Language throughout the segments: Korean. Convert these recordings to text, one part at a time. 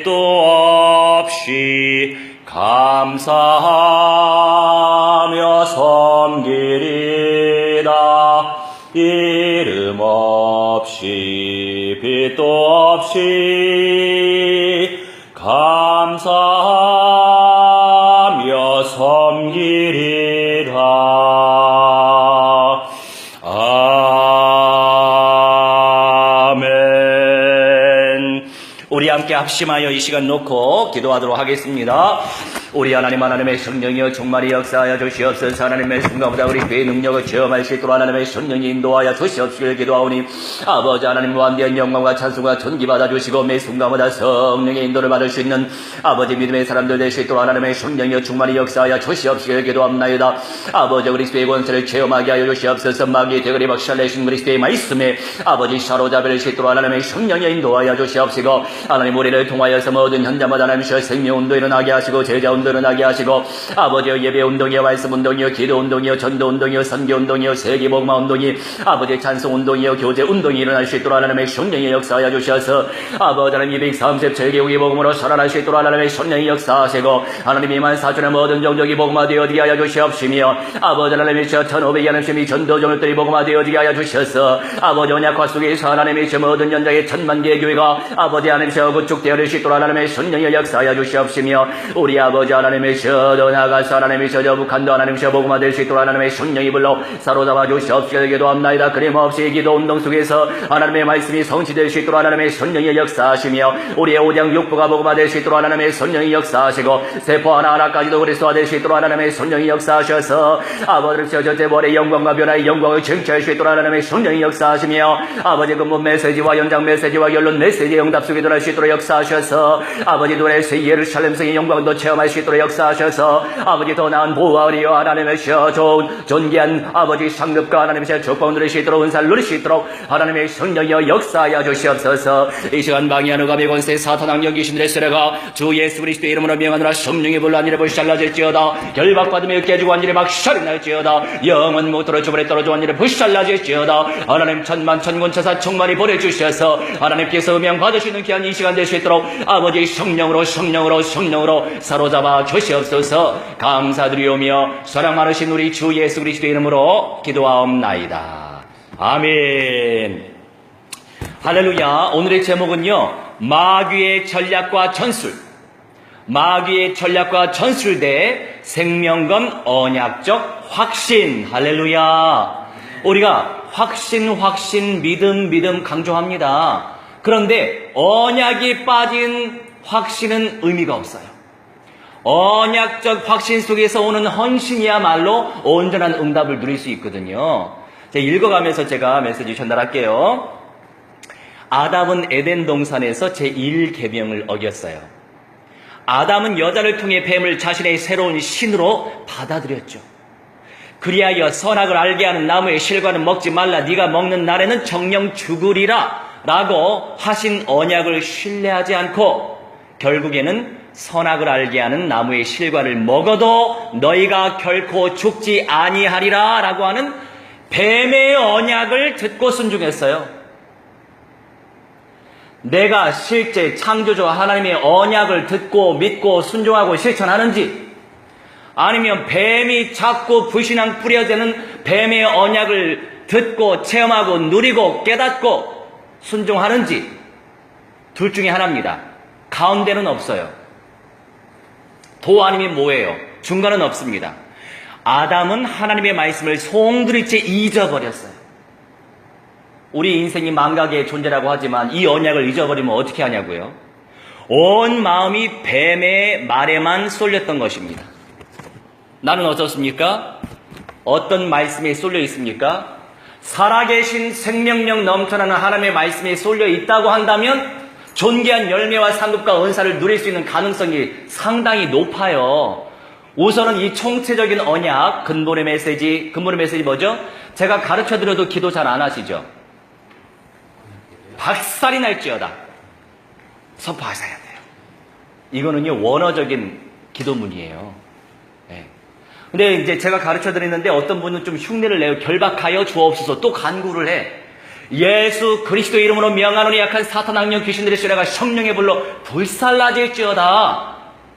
또 없이 감사하며 섬기리라. 이름 없이 빛도 없이 감사하며 섬기리라. 아멘. 우리 함께 합심하여 이 시간 놓고 기도하도록 하겠습니다. 우리 하나님의 성령이여 충만히 역사하여 주시옵소서. 하나님의 순간보다 우리 교회의 능력을 체험할 수 있도록 하나님의 성령이 인도하여 주시옵시길 기도하오니, 아버지 하나님 무한대한 영광과 찬송과 존귀 받아주시고 매 순간보다 성령의 인도를 받을 수 있는 아버지 믿음의 사람들 될 수 있도록 하나님의 성령이여 충만히 역사하여 주시옵시길 기도합나이다. 아버지 그리스도의 권세를 체험하게 하여 주시옵소서. 마귀의 대거리 박살내신 그리스도의 말씀에 아버지 사로잡을 수 있도록 하나님의 성령이 인도하여 주시옵시고, 하나님 우리를 통하여서 모든 현장마다 하나님의 생명운동 일어나게 하시고 제자 운동 일어나게 하시고, 아버지의 예배운동이여 말씀운동이여 기도운동이여 전도운동이여 선교운동이여 세계복음화운동이 아버지의 찬송운동이여 교제운동이 일어날 수 있도록 하나님의 성령의 역사하여 주셔서, 아버지 하나님 237개국의 복음으로 살아날 수 있도록 하나님의 성령의 역사하시고, 하나님 24,000의 모든 종족이 복음화되어지게 하여 주시옵시며, 아버지 하나님이 1500이 하나님이 전도종들이 복음화되어지게 하여 주셔서, 아버지 언약화 속에서 하나님이 저 모든 연장의 1000만개의 교회가 아버지 하나님이 구축되어질 수 있도록 하나님의 성령의 역사하여 주시옵시며, 우리 아버지 하나님의 더 나아가서 하나님의 저 북한도 하나님의 복음화될 수 있도록 하나님의 성령이 불러 사로잡아 주시옵시고 기도합나이다. 그림없이 기도운동 속에서 하나님의 말씀이 성취될 수 있도록 하나님의 성령의 역사하시며, 우리의 오장 육부가 복음화될 수 있도록 하나님의 성령의 역사하시고, 세포 하나하나까지도 그리스도화될 수 있도록 하나님의 성령의 역사하셔서, 아버지 저 재벌의 영광과 변화의 영광을 쟁취할 수 있도록 하나님의 성령의 역사하시며, 아버지 근본 메시지와 연장 메시지와 결론 메시지의 응답 속에 들어갈 수 있도록 역사하셔서, 아버지 노래에서 예루살렘성의 영광도 체험할 수 있도록 역사하셔서, 아버지 더 나은 보아리여 하나님의 좋은 존귀한 아버지 상급과 하나님의 축복을 누릴 수 있도록 은사를 누릴 수 있도록 하나님의 성령이여 역사하여 주시옵소서. 이 시간 방해하는 감의 권세 사탄 악령 귀신들의 세례가 주 예수 그리스도의 이름으로 명하노라. 성령의 불로 한일에 불살라질지어다. 결박받으며 깨지고 한일에 박살이 날지어다. 영원 못으로 주변에 떨어져 한일에 불살라질지어다. 하나님 천만 천군 천사 충만히 보내주셔서 하나님께서 음양 받으시는 귀한 이 시간 될 수 있도록 아버지 성령으로 사로잡아 주시옵소서. 감사드리오며 사랑 많으신 우리 주 예수 그리스도의 이름으로 기도하옵나이다. 아멘. 할렐루야. 오늘의 제목은요, 마귀의 전략과 전술. 마귀의 전략과 전술 대 생명건 언약적 확신. 할렐루야. 우리가 확신 믿음 강조합니다. 그런데 언약이 빠진 확신은 의미가 없어요. 언약적 확신 속에서 오는 헌신이야말로 온전한 응답을 누릴 수 있거든요. 제가 읽어가면서 제가 메시지 전달할게요. 아담은 에덴 동산에서 제1계명을 어겼어요. 아담은 여자를 통해 뱀을 자신의 새로운 신으로 받아들였죠. 그리하여 선악을 알게 하는 나무의 실과는 먹지 말라. 네가 먹는 날에는 정령 죽으리라 라고 하신 언약을 신뢰하지 않고, 결국에는 선악을 알게 하는 나무의 실과를 먹어도 너희가 결코 죽지 아니하리라 라고 하는 뱀의 언약을 듣고 순종했어요. 내가 실제 창조주 하나님의 언약을 듣고 믿고 순종하고 실천하는지, 아니면 뱀이 자꾸 불신앙 뿌려대는 뱀의 언약을 듣고 체험하고 누리고 깨닫고 순종하는지, 둘 중에 하나입니다. 가운데는 없어요. 도 아니면 뭐예요? 중간은 없습니다. 아담은 하나님의 말씀을 송두리째 잊어버렸어요. 우리 인생이 망각의 존재라고 하지만 이 언약을 잊어버리면 어떻게 하냐고요? 온 마음이 뱀의 말에만 쏠렸던 것입니다. 나는 어떻습니까? 어떤 말씀에 쏠려 있습니까? 살아계신 생명력 넘쳐나는 하나님의 말씀에 쏠려 있다고 한다면 존귀한 열매와 상급과 은사를 누릴 수 있는 가능성이 상당히 높아요. 우선은 이 총체적인 언약, 근본의 메시지 뭐죠? 제가 가르쳐드려도 기도 잘 안 하시죠? 박살이 날지어다 선포하셔야 돼요. 이거는요, 원어적인 기도문이에요. 근데 이제 제가 가르쳐 드리는데 어떤 분은 좀 흉내를 내요. 결박하여 주옵소서. 또 간구를 해. 예수 그리스도 이름으로 명하노니 약한 사탄 악령 귀신들의 수레가 성령의 불로 불살라질지어다.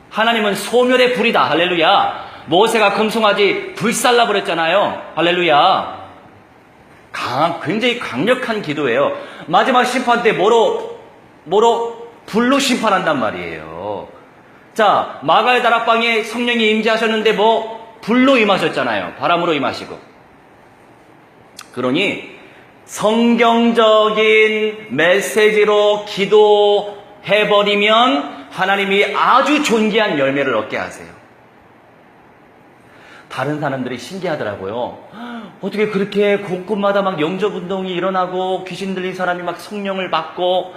하나님은 소멸의 불이다. 할렐루야. 모세가 금송아지 불살라 버렸잖아요. 할렐루야. 굉장히 강력한 기도예요. 마지막 심판 때 뭐로 불로 심판한단 말이에요. 자, 마가의 다락방에 성령이 임재하셨는데 불로 임하셨잖아요. 바람으로 임하시고. 그러니 성경적인 메시지로 기도해버리면 하나님이 아주 존귀한 열매를 얻게 하세요. 다른 사람들이 신기하더라고요. 어떻게 그렇게 곳곳마다 막 영접운동이 일어나고 귀신 들린 사람이 막 성령을 받고,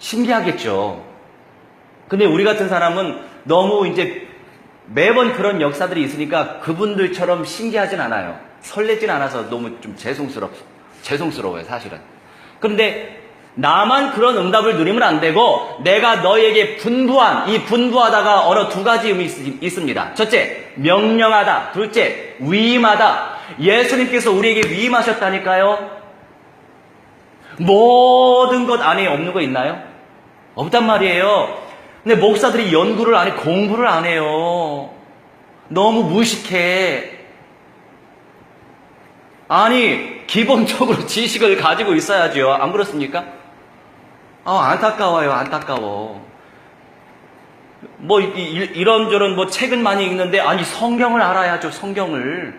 신기하겠죠. 근데 우리 같은 사람은 너무 이제 매번 그런 역사들이 있으니까 그분들처럼 신기하진 않아요. 설레진 않아서 너무 좀 죄송스러워요, 사실은. 그런데 나만 그런 응답을 누리면 안 되고, 내가 너에게 분부하다가 어느 두 가지 의미 있습니다. 첫째, 명령하다. 둘째, 위임하다. 예수님께서 우리에게 위임하셨다니까요. 모든 것 안에 없는 거 있나요? 없단 말이에요. 근데 목사들이 연구를 안 해, 공부를 안 해요. 너무 무식해. 아니, 기본적으로 지식을 가지고 있어야죠. 안 그렇습니까? 안타까워요, 안타까워. 이런저런 책은 많이 읽는데, 아니, 성경을 알아야죠, 성경을.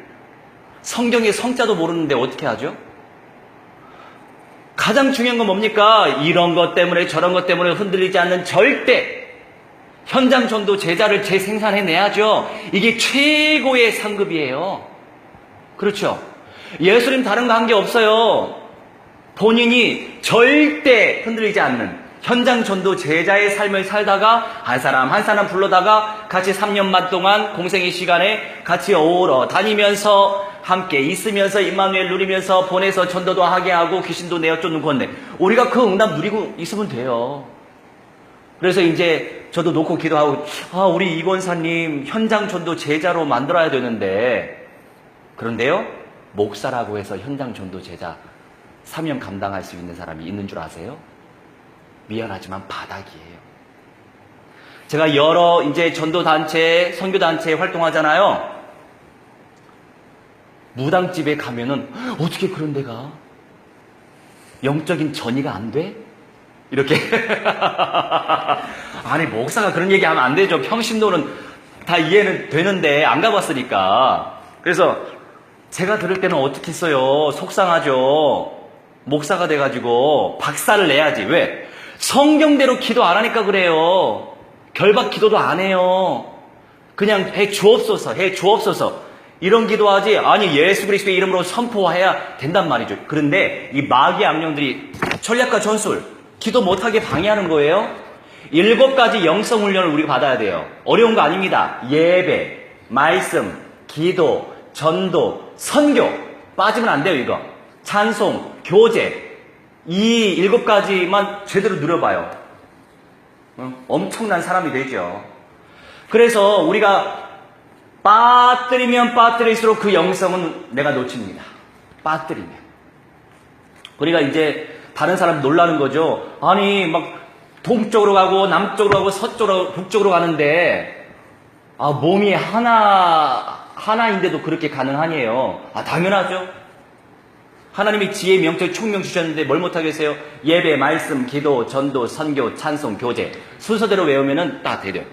성경의 성자도 모르는데 어떻게 하죠? 가장 중요한 건 뭡니까? 이런 것 때문에 저런 것 때문에 흔들리지 않는 절대 현장 전도 제자를 재생산해내야죠. 이게 최고의 상급이에요. 그렇죠? 예수님 다른 거 한 게 없어요. 본인이 절대 흔들리지 않는 현장 전도 제자의 삶을 살다가 한 사람 한 사람 불러다가 같이 3년 반 동안 공생의 시간에 같이 어우러 다니면서 함께 있으면서 임마누엘 누리면서 보내서 전도도 하게 하고 귀신도 내어 쫓는 건데, 우리가 그 응답 누리고 있으면 돼요. 그래서 이제 저도 놓고 기도하고, 우리 이 권사님 현장 전도 제자로 만들어야 되는데, 그런데요, 목사라고 해서 현장 전도 제자 사명 감당할 수 있는 사람이 있는 줄 아세요? 미안하지만 바닥이에요. 제가 여러 이제 전도단체, 선교단체 활동하잖아요. 무당집에 가면은, 어떻게 그런 데가? 영적인 전이가 안 돼? 이렇게. 아니, 목사가 그런 얘기 하면 안 되죠. 평신도는 다 이해는 되는데, 안 가봤으니까. 그래서 제가 들을 때는 어떻게 써요? 속상하죠. 목사가 돼가지고 박살을 내야지. 왜? 성경대로 기도 안 하니까 그래요. 결박 기도도 안 해요. 그냥 해 주옵소서. 이런 기도하지, 아니 예수 그리스도의 이름으로 선포해야 된단 말이죠. 그런데 이 마귀 악령들이 전략과 전술, 기도 못하게 방해하는 거예요. 7가지 영성 훈련을 우리가 받아야 돼요. 어려운 거 아닙니다. 예배, 말씀, 기도, 전도, 선교 빠지면 안 돼요. 이거 찬송, 교제, 이 7가지만 제대로 누려봐요. 엄청난 사람이 되죠. 그래서 우리가 빠뜨리면 빠뜨릴수록 그 영성은 내가 놓칩니다. 빠뜨리면. 우리가 이제 다른 사람 놀라는 거죠. 아니 막 동쪽으로 가고 남쪽으로 가고 서쪽으로 북쪽으로 가는데 몸이 하나인데도 그렇게 가능하니에요. 당연하죠. 하나님이 지혜, 명철, 총명 주셨는데 뭘 못하겠어요? 예배, 말씀, 기도, 전도, 선교, 찬송, 교제 순서대로 외우면은 다 되죠.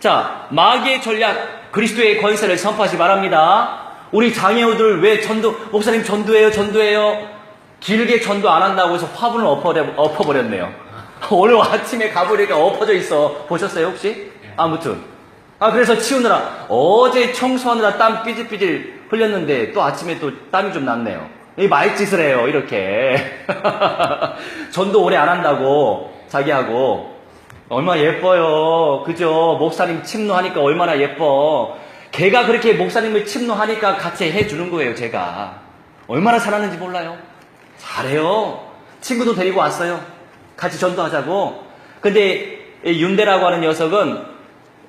자, 마귀의 전략, 그리스도의 권세를 선포하시 바랍니다. 우리 장애우들 왜 목사님 전도해요. 길게 전도 안 한다고 해서 화분을 엎어버렸네요. 오늘 아침에 가보니까 엎어져 있어. 보셨어요, 혹시? 아무튼. 그래서 치우느라, 어제 청소하느라 땀 삐질삐질 흘렸는데 또 아침에 또 땀이 좀 났네요. 이 말짓을 해요, 이렇게. 전도 오래 안 한다고, 자기하고. 얼마나 예뻐요. 그죠? 목사님 침노하니까 얼마나 예뻐. 걔가 그렇게 목사님을 침노하니까 같이 해주는 거예요, 제가. 얼마나 잘하는지 몰라요. 잘해요. 친구도 데리고 왔어요. 같이 전도하자고. 근데 이 윤대라고 하는 녀석은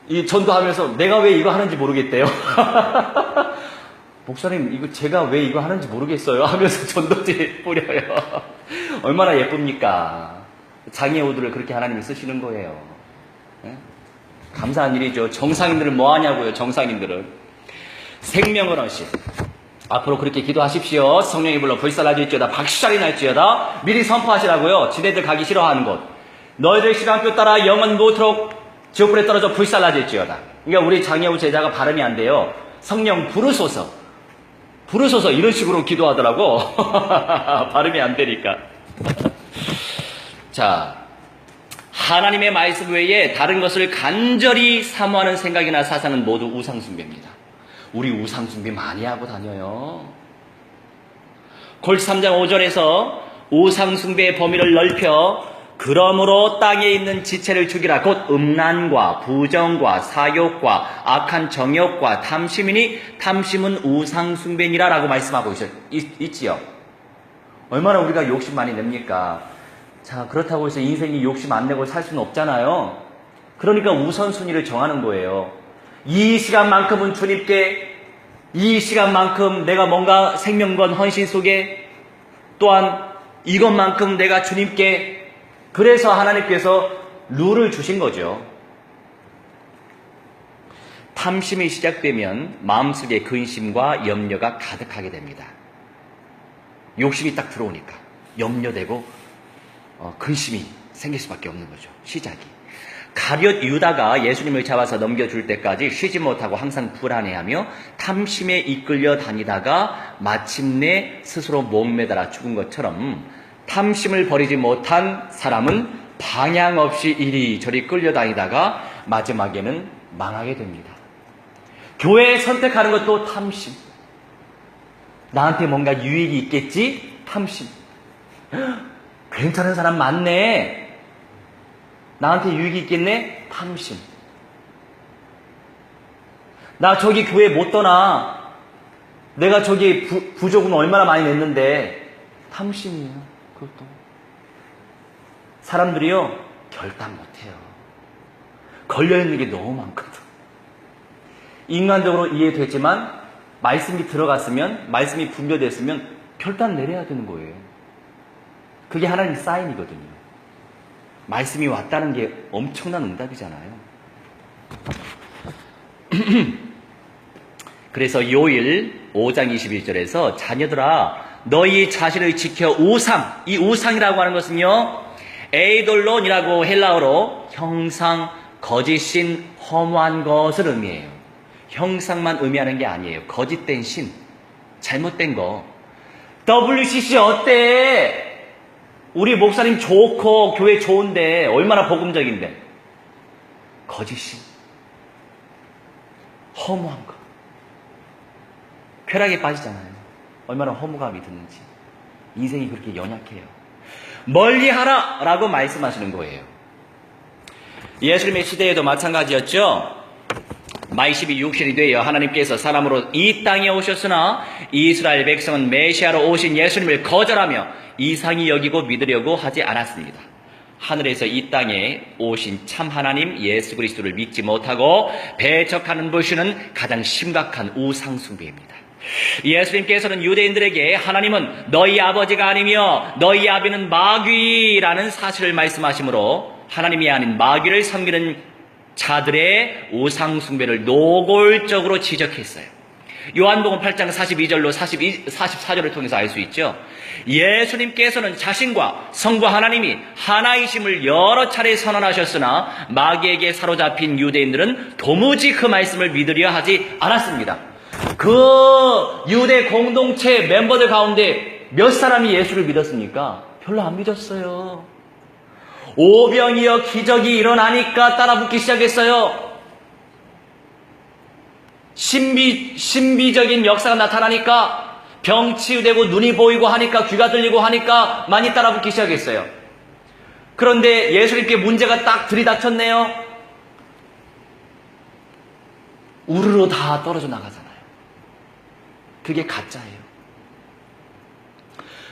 이 전도하면서 내가 왜 이거 하는지 모르겠대요. 목사님, 이거 제가 왜 이거 하는지 모르겠어요 하면서 전도지 뿌려요. 얼마나 예쁩니까? 장애 우두를 그렇게 하나님이 쓰시는 거예요. 네? 감사한 일이죠. 정상인들은 뭐 하냐고요, 정상인들은. 생명을 얻으시. 앞으로 그렇게 기도하십시오. 성령이 불러 불살라질지어다, 박살이 날지어다. 미리 선포하시라고요. 지네들 가기 싫어하는 곳. 너희들 시간표 따라 영원 무토록 지옥불에 떨어져 불살라질지어다. 그러니까 우리 장애우 제자가 발음이 안 돼요. 성령 부르소서, 부르소서 이런 식으로 기도하더라고. 발음이 안 되니까. 자, 하나님의 말씀 외에 다른 것을 간절히 사모하는 생각이나 사상은 모두 우상숭배입니다. 우리 우상숭배 많이 하고 다녀요. 골스 3장 5절에서 우상숭배의 범위를 넓혀 그러므로 땅에 있는 지체를 죽이라. 곧 음란과 부정과 사욕과 악한 정욕과 탐심이니 탐심은 우상숭배니라 라고 말씀하고 있지요. 얼마나 우리가 욕심 많이 냅니까? 자, 그렇다고 해서 인생이 욕심 안 내고 살 수는 없잖아요. 그러니까 우선순위를 정하는 거예요. 이 시간만큼은 주님께, 이 시간만큼 내가 뭔가 생명건 헌신 속에, 또한 이것만큼 내가 주님께, 그래서 하나님께서 룰을 주신 거죠. 탐심이 시작되면 마음속에 근심과 염려가 가득하게 됩니다. 욕심이 딱 들어오니까 염려되고 근심이 생길 수밖에 없는 거죠. 시작이. 가룟 유다가 예수님을 잡아서 넘겨줄 때까지 쉬지 못하고 항상 불안해하며 탐심에 이끌려 다니다가 마침내 스스로 목매달아 죽은 것처럼 탐심을 버리지 못한 사람은 방향 없이 이리저리 끌려다니다가 마지막에는 망하게 됩니다. 교회 선택하는 것도 탐심. 나한테 뭔가 유익이 있겠지? 탐심. 괜찮은 사람 많네. 나한테 유익이 있겠네? 탐심. 나 저기 교회 못 떠나. 내가 저기 부조금 얼마나 많이 냈는데. 탐심이에요. 그것도. 사람들이요, 결단 못해요. 걸려있는 게 너무 많거든. 인간적으로 이해되지만 말씀이 들어갔으면, 말씀이 분별됐으면 결단 내려야 되는 거예요. 그게 하나님의 사인이거든요. 말씀이 왔다는 게 엄청난 응답이잖아요. 그래서 요일 5장 21절에서 자녀들아 너희 자신을 지켜 우상, 이 우상이라고 하는 것은요, 에이돌론이라고 헬라어로 형상, 거짓신, 허무한 것을 의미해요. 형상만 의미하는 게 아니에요. 거짓된 신, 잘못된 거. WCC 어때? 우리 목사님 좋고 교회 좋은데 얼마나 복음적인데. 거짓신, 허무한 거. 쾌락에 빠지잖아요. 얼마나 허무감이 드는지. 인생이 그렇게 연약해요. 멀리하라 라고 말씀하시는 거예요. 예수님의 시대에도 마찬가지였죠. 말씀이 육신이 되어 하나님께서 사람으로 이 땅에 오셨으나 이스라엘 백성은 메시아로 오신 예수님을 거절하며 이상히 여기고 믿으려고 하지 않았습니다. 하늘에서 이 땅에 오신 참 하나님 예수 그리스도를 믿지 못하고 배척하는 것은 가장 심각한 우상 숭배입니다. 예수님께서는 유대인들에게 하나님은 너희 아버지가 아니며 너희 아비는 마귀라는 사실을 말씀하시므로 하나님이 아닌 마귀를 섬기는 자들의 우상 숭배를 노골적으로 지적했어요. 요한복음 8장 42절로 44절을 통해서 알 수 있죠. 예수님께서는 자신과 성부 하나님이 하나이심을 여러 차례 선언하셨으나 마귀에게 사로잡힌 유대인들은 도무지 그 말씀을 믿으려 하지 않았습니다. 그 유대 공동체 멤버들 가운데 몇 사람이 예수를 믿었습니까? 별로 안 믿었어요. 오병이어 기적이 일어나니까 따라붙기 시작했어요. 신비적인 역사가 나타나니까, 병 치유되고 눈이 보이고 하니까, 귀가 들리고 하니까 많이 따라붙기 시작했어요. 그런데 예수님께 문제가 딱 들이닥쳤네요. 우르르 다 떨어져 나가잖아요. 그게 가짜예요.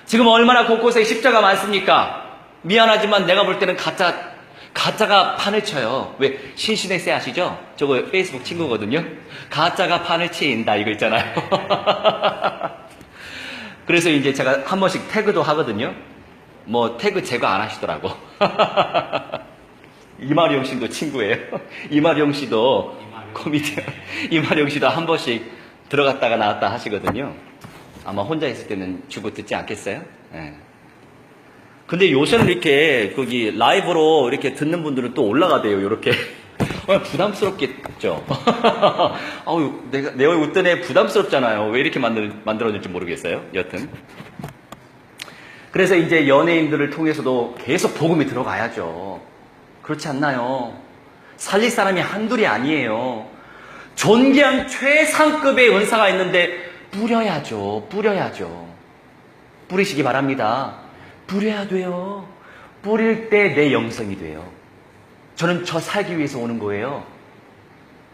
지금 얼마나 곳곳에 십자가 많습니까? 미안하지만 내가 볼 때는 가짜, 가짜가 판을 쳐요. 왜? 신신의 아시죠? 저거 페이스북 친구거든요. 가짜가 판을 친다 이거 있잖아요. 그래서 이제 제가 한 번씩 태그도 하거든요. 뭐 태그 제거 안 하시더라고. 이마령 씨도 친구예요. 이마령 씨도 코미디언. 이마령 씨도 한 번씩 들어갔다가 나왔다 하시거든요. 아마 혼자 있을 때는 주고 듣지 않겠어요? 네. 근데 요새는 이렇게 거기 라이브로 이렇게 듣는 분들은 또 올라가대요. 이렇게 부담스럽겠죠. 아우 내 얼굴 웃던 애 부담스럽잖아요. 왜 이렇게 만들어질지 모르겠어요. 여튼 그래서 이제 연예인들을 통해서도 계속 복음이 들어가야죠. 그렇지 않나요? 살릴 사람이 한둘이 아니에요. 존귀한 최상급의 은사가 있는데 뿌려야죠. 뿌리시기 바랍니다. 뿌려야 돼요. 뿌릴 때 내 영성이 돼요. 저는 저 살기 위해서 오는 거예요.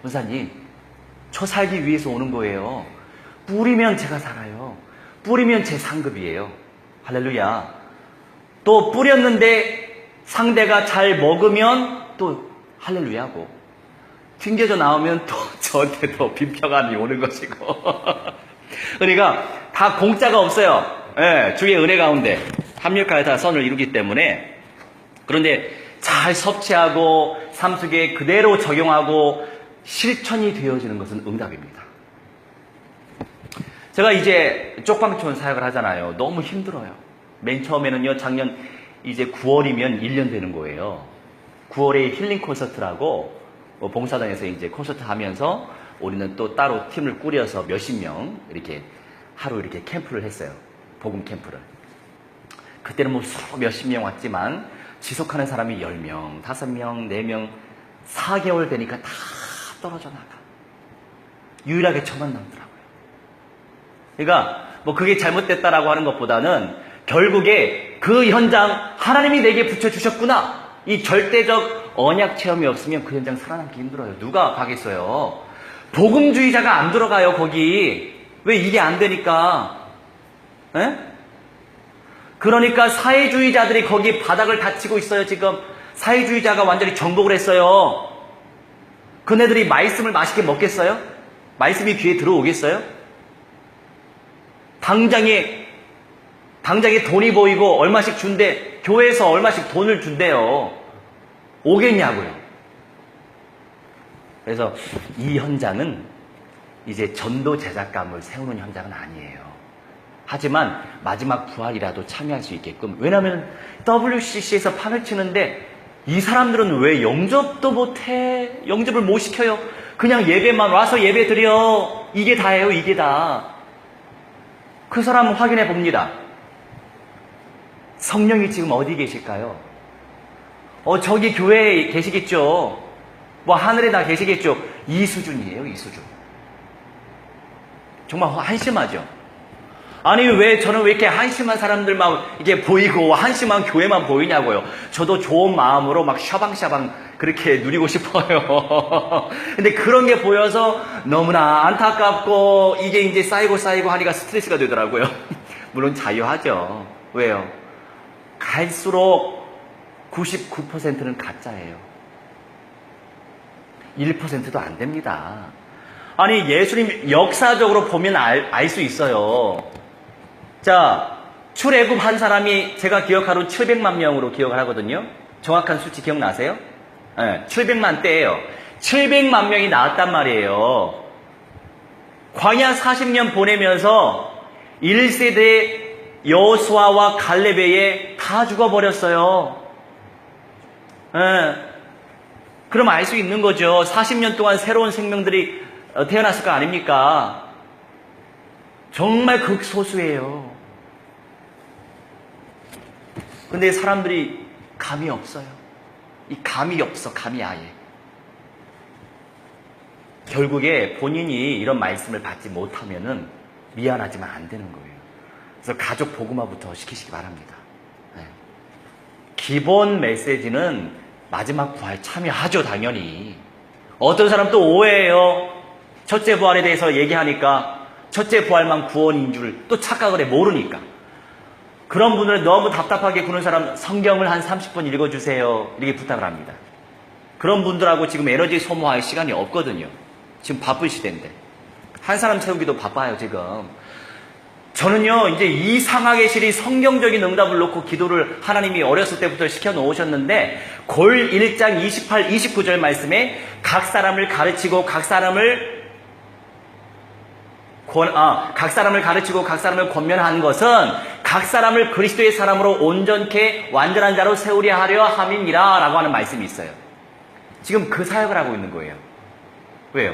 은사님, 저 살기 위해서 오는 거예요. 뿌리면 제가 살아요. 뿌리면 제 상급이에요. 할렐루야. 또 뿌렸는데 상대가 잘 먹으면 또 할렐루야고, 튕겨져 나오면 또 저한테 또 빈평함이 오는 것이고. 그러니까 다 공짜가 없어요. 예, 주의 은혜 가운데 합력하여 다 선을 이루기 때문에. 그런데 잘 섭취하고 삶 속에 그대로 적용하고 실천이 되어지는 것은 응답입니다. 제가 이제 쪽방촌 사역을 하잖아요. 너무 힘들어요. 맨 처음에는요, 작년 이제 9월이면 1년 되는 거예요. 9월에 힐링 콘서트라고 봉사단에서 이제 콘서트 하면서 우리는 또 따로 팀을 꾸려서 몇십 명 이렇게 하루 이렇게 캠프를 했어요. 복음 캠프를. 그때는 뭐 수로 몇십 명 왔지만 지속하는 사람이 10명, 5명, 4명, 4개월 되니까 다 떨어져 나가. 유일하게 저만 남더라고요. 그러니까 뭐 그게 잘못됐다라고 하는 것보다는 결국에 그 현장 하나님이 내게 붙여주셨구나, 이 절대적 언약 체험이 없으면 그 현장 살아남기 힘들어요. 누가 가겠어요? 복음주의자가 안 들어가요 거기. 왜? 이게 안 되니까. 에? 그러니까 사회주의자들이 거기 바닥을 다치고 있어요. 지금 사회주의자가 완전히 정복을 했어요. 그네들이 말씀을 맛있게 먹겠어요? 말씀이 귀에 들어오겠어요? 당장에 돈이 보이고 얼마씩 준대, 교회에서 얼마씩 돈을 준대요. 오겠냐고요. 그래서 이 현장은 이제 전도 제작감을 세우는 현장은 아니에요. 하지만 마지막 부활이라도 참여할 수 있게끔. 왜냐하면 WCC에서 판을 치는데 이 사람들은 왜 영접도 못해? 영접을 못 시켜요. 그냥 예배만 와서 예배 드려. 이게 다예요. 이게 다. 그 사람은 확인해 봅니다. 성령이 지금 어디 계실까요? 저기 교회에 계시겠죠. 뭐 하늘에 다 계시겠죠. 이 수준이에요. 이 수준. 정말 한심하죠. 아니 저는 왜 이렇게 한심한 사람들만 이게 보이고 한심한 교회만 보이냐고요. 저도 좋은 마음으로 막 샤방샤방 그렇게 누리고 싶어요. 근데 그런 게 보여서 너무나 안타깝고 이게 이제 쌓이고 하니까 스트레스가 되더라고요. 물론 자유하죠. 왜요? 갈수록 99%는 가짜예요. 1%도 안 됩니다. 아니 예수님 역사적으로 보면 알 수 있어요. 자, 출애굽 한 사람이 제가 기억하로는 700만 명으로 기억을 하거든요. 정확한 수치 기억나세요? 네, 700만 대예요. 700만 명이 나왔단 말이에요. 광야 40년 보내면서 1세대 여호수아와 갈렙에 다 죽어버렸어요. 네. 그럼 알 수 있는 거죠. 40년 동안 새로운 생명들이 태어났을 거 아닙니까? 정말 극소수예요. 근데 사람들이 감이 없어요. 이 감이 없어. 감이 아예. 결국에 본인이 이런 말씀을 받지 못하면은 미안하지만 안 되는 거예요. 그래서 가족 복음화부터 시키시기 바랍니다. 네. 기본 메시지는 마지막 부활 참여하죠, 당연히. 어떤 사람 또 오해해요. 첫째 부활에 대해서 얘기하니까 첫째 부활만 구원인 줄 또 착각을 해. 모르니까. 그런 분들은 너무 답답하게 구는 사람 성경을 한 30분 읽어주세요. 이렇게 부탁을 합니다. 그런 분들하고 지금 에너지 소모할 시간이 없거든요. 지금 바쁜 시대인데. 한 사람 세우기도 바빠요, 지금. 저는요, 이제 이상하게 실이 성경적인 응답을 놓고 기도를 하나님이 어렸을 때부터 시켜놓으셨는데, 골 1장 28, 29절 말씀에 각 사람을 가르치고 각 사람을 가르치고 각 사람을 권면한 것은 각 사람을 그리스도의 사람으로 온전케 완전한 자로 세우려 하려 함이니라 라고 하는 말씀이 있어요. 지금 그 사역을 하고 있는 거예요. 왜요?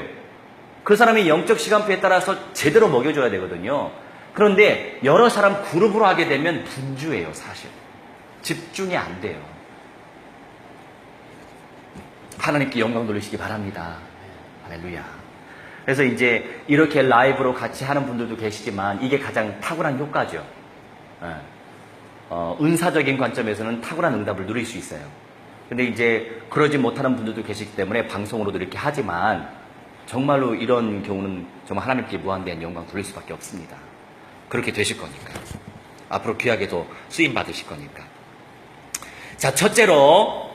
그 사람의 영적 시간표에 따라서 제대로 먹여줘야 되거든요. 그런데 여러 사람 그룹으로 하게 되면 분주해요, 사실. 집중이 안 돼요. 하나님께 영광 돌리시기 바랍니다. 할렐루야. 그래서 이제 이렇게 라이브로 같이 하는 분들도 계시지만 이게 가장 탁월한 효과죠. 은사적인 관점에서는 탁월한 응답을 누릴 수 있어요. 근데 이제 그러지 못하는 분들도 계시기 때문에 방송으로도 이렇게 하지만 정말로 이런 경우는 정말 하나님께 무한대한 영광 돌릴 수밖에 없습니다. 그렇게 되실 거니까. 앞으로 귀하게도 쓰임 받으실 거니까. 자, 첫째로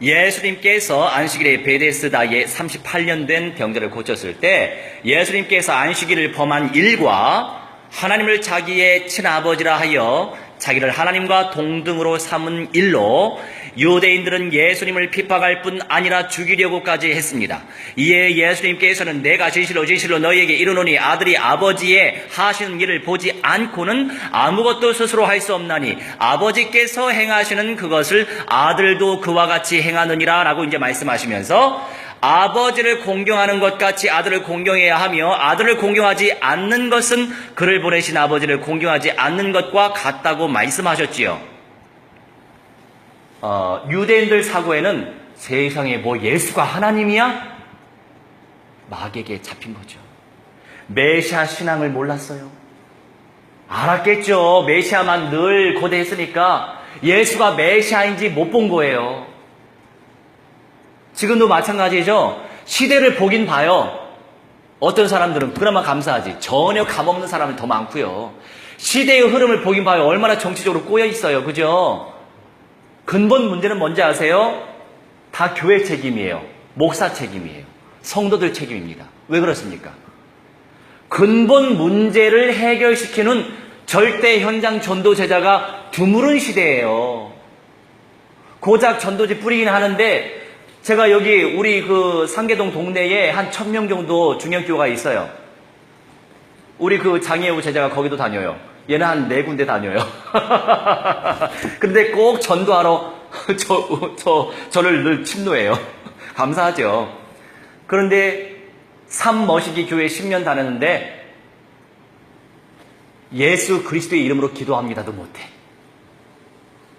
예수님께서 안식일에 베데스다에 38년 된 병자를 고쳤을 때 예수님께서 안식일을 범한 일과 하나님을 자기의 친아버지라 하여 자기를 하나님과 동등으로 삼은 일로 유대인들은 예수님을 핍박할 뿐 아니라 죽이려고까지 했습니다. 이에 예수님께서는 내가 진실로 진실로 너희에게 이르노니 아들이 아버지의 하시는 일을 보지 않고는 아무것도 스스로 할 수 없나니 아버지께서 행하시는 그것을 아들도 그와 같이 행하느니라 라고 이제 말씀하시면서 아버지를 공경하는 것 같이 아들을 공경해야 하며 아들을 공경하지 않는 것은 그를 보내신 아버지를 공경하지 않는 것과 같다고 말씀하셨지요. 유대인들 사고에는 세상에 뭐 예수가 하나님이야? 마귀에게 잡힌 거죠. 메시아 신앙을 몰랐어요. 알았겠죠. 메시아만 늘 고대했으니까 예수가 메시아인지 못 본 거예요. 지금도 마찬가지죠. 시대를 보긴 봐요. 어떤 사람들은 그나마 감사하지. 전혀 감없는 사람이 더 많고요. 시대의 흐름을 보긴 봐요. 얼마나 정치적으로 꼬여 있어요. 그죠? 근본 문제는 뭔지 아세요? 다 교회 책임이에요. 목사 책임이에요. 성도들 책임입니다. 왜 그렇습니까? 근본 문제를 해결시키는 절대 현장 전도 제자가 드물은 시대예요. 고작 전도지 뿌리긴 하는데 제가 여기 우리 그 상계동 동네에 한 1000명 정도 중형교가 있어요. 우리 그 장애우 제자가 거기도 다녀요. 얘는 한 4군데 다녀요. 근데 꼭 전도하러 저를 늘 침노해요. 감사하죠. 그런데 삼머시기 교회 10년 다녔는데 예수 그리스도의 이름으로 기도합니다도 못해.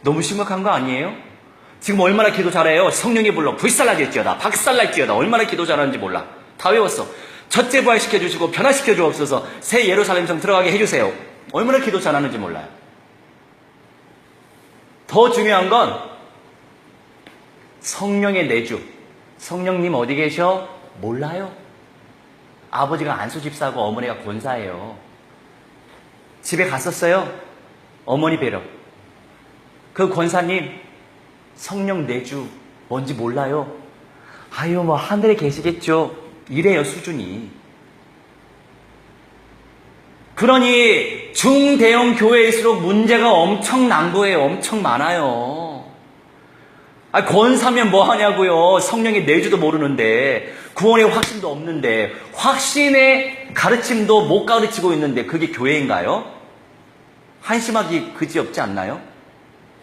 너무 심각한 거 아니에요? 지금 얼마나 기도 잘해요. 성령이 불러 불살라질지어다 박살날지어다. 얼마나 기도 잘하는지 몰라. 다 외웠어. 첫째 부활시켜주시고 변화시켜주옵소서. 새 예루살렘성 들어가게 해주세요. 얼마나 기도 잘하는지 몰라요. 더 중요한 건 성령의 내주. 성령님 어디 계셔? 몰라요. 아버지가 안수집사고 어머니가 권사예요. 집에 갔었어요. 어머니 뵈러. 그 권사님 성령 내주 뭔지 몰라요. 아유 뭐 하늘에 계시겠죠. 이래요 수준이. 그러니 중대형 교회일수록 문제가 엄청난 거예요. 엄청 많아요. 권사면 뭐 하냐고요. 성령의 내주도 모르는데 구원의 확신도 없는데 확신의 가르침도 못 가르치고 있는데 그게 교회인가요? 한심하기 그지없지 않나요?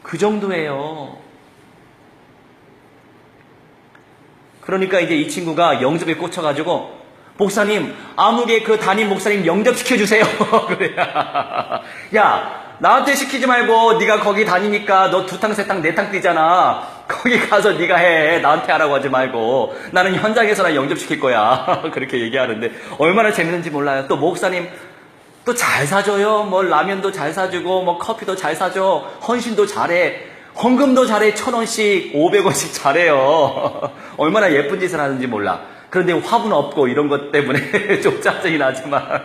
그 정도예요. 그러니까 이제 이 친구가 영접에 꽂혀가지고 목사님 아무개 그 담임 목사님 영접시켜주세요. 그래. 야 나한테 시키지 말고 네가 거기 다니니까 너 2탕 3탕 4탕 뛰잖아. 거기 가서 네가 해. 나한테 하라고 하지 말고 나는 현장에서나 영접시킬 거야. 그렇게 얘기하는데 얼마나 재밌는지 몰라요. 또 목사님 또 잘 사줘요. 뭐 라면도 잘 사주고 뭐 커피도 잘 사줘. 헌신도 잘해. 헌금도 잘해. 1000원씩 500원씩 잘해요. 얼마나 예쁜 짓을 하는지 몰라. 그런데 화분 없고 이런 것 때문에 좀 짜증이 나지만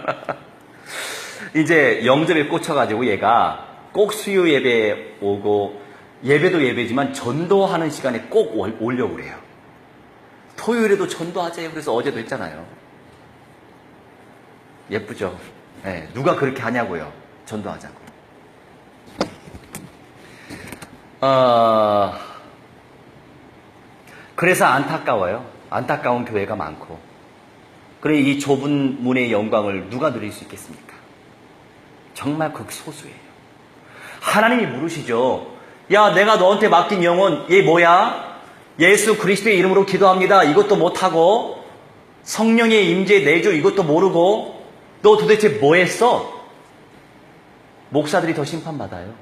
이제 영접에 꽂혀가지고 얘가 꼭 수요 예배 오고, 예배도 예배지만 전도하는 시간에 꼭 오려고 그래요. 토요일에도 전도하세요. 그래서 어제도 했잖아요. 예쁘죠? 네, 누가 그렇게 하냐고요. 전도하자고. 그래서 안타까워요. 안타까운 교회가 많고. 그래, 이 좁은 문의 영광을 누가 누릴 수 있겠습니까? 정말 극소수예요. 하나님이 물으시죠. 야, 내가 너한테 맡긴 영혼, 얘 뭐야? 예수 그리스도의 이름으로 기도합니다. 이것도 못하고, 성령의 임재 내주 이것도 모르고, 너 도대체 뭐 했어? 목사들이 더 심판받아요.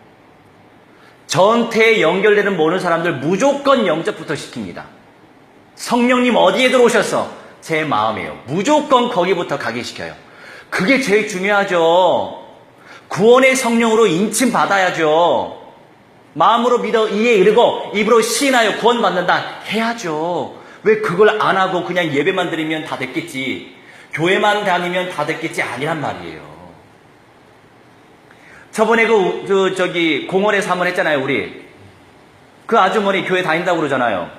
전태에 연결되는 모르는 사람들 무조건 영접부터 시킵니다. 성령님 어디에 들어오셨어? 제 마음이에요. 무조건 거기부터 가게 시켜요. 그게 제일 중요하죠. 구원의 성령으로 인침 받아야죠. 마음으로 믿어 이에 이르고 입으로 시인하여 구원받는다 해야죠. 왜 그걸 안 하고 그냥 예배만 드리면 다 됐겠지, 교회만 다니면 다 됐겠지 아니란 말이에요. 저번에 공원에서 한번 했잖아요. 우리 그 아주머니 교회 다닌다고 그러잖아요.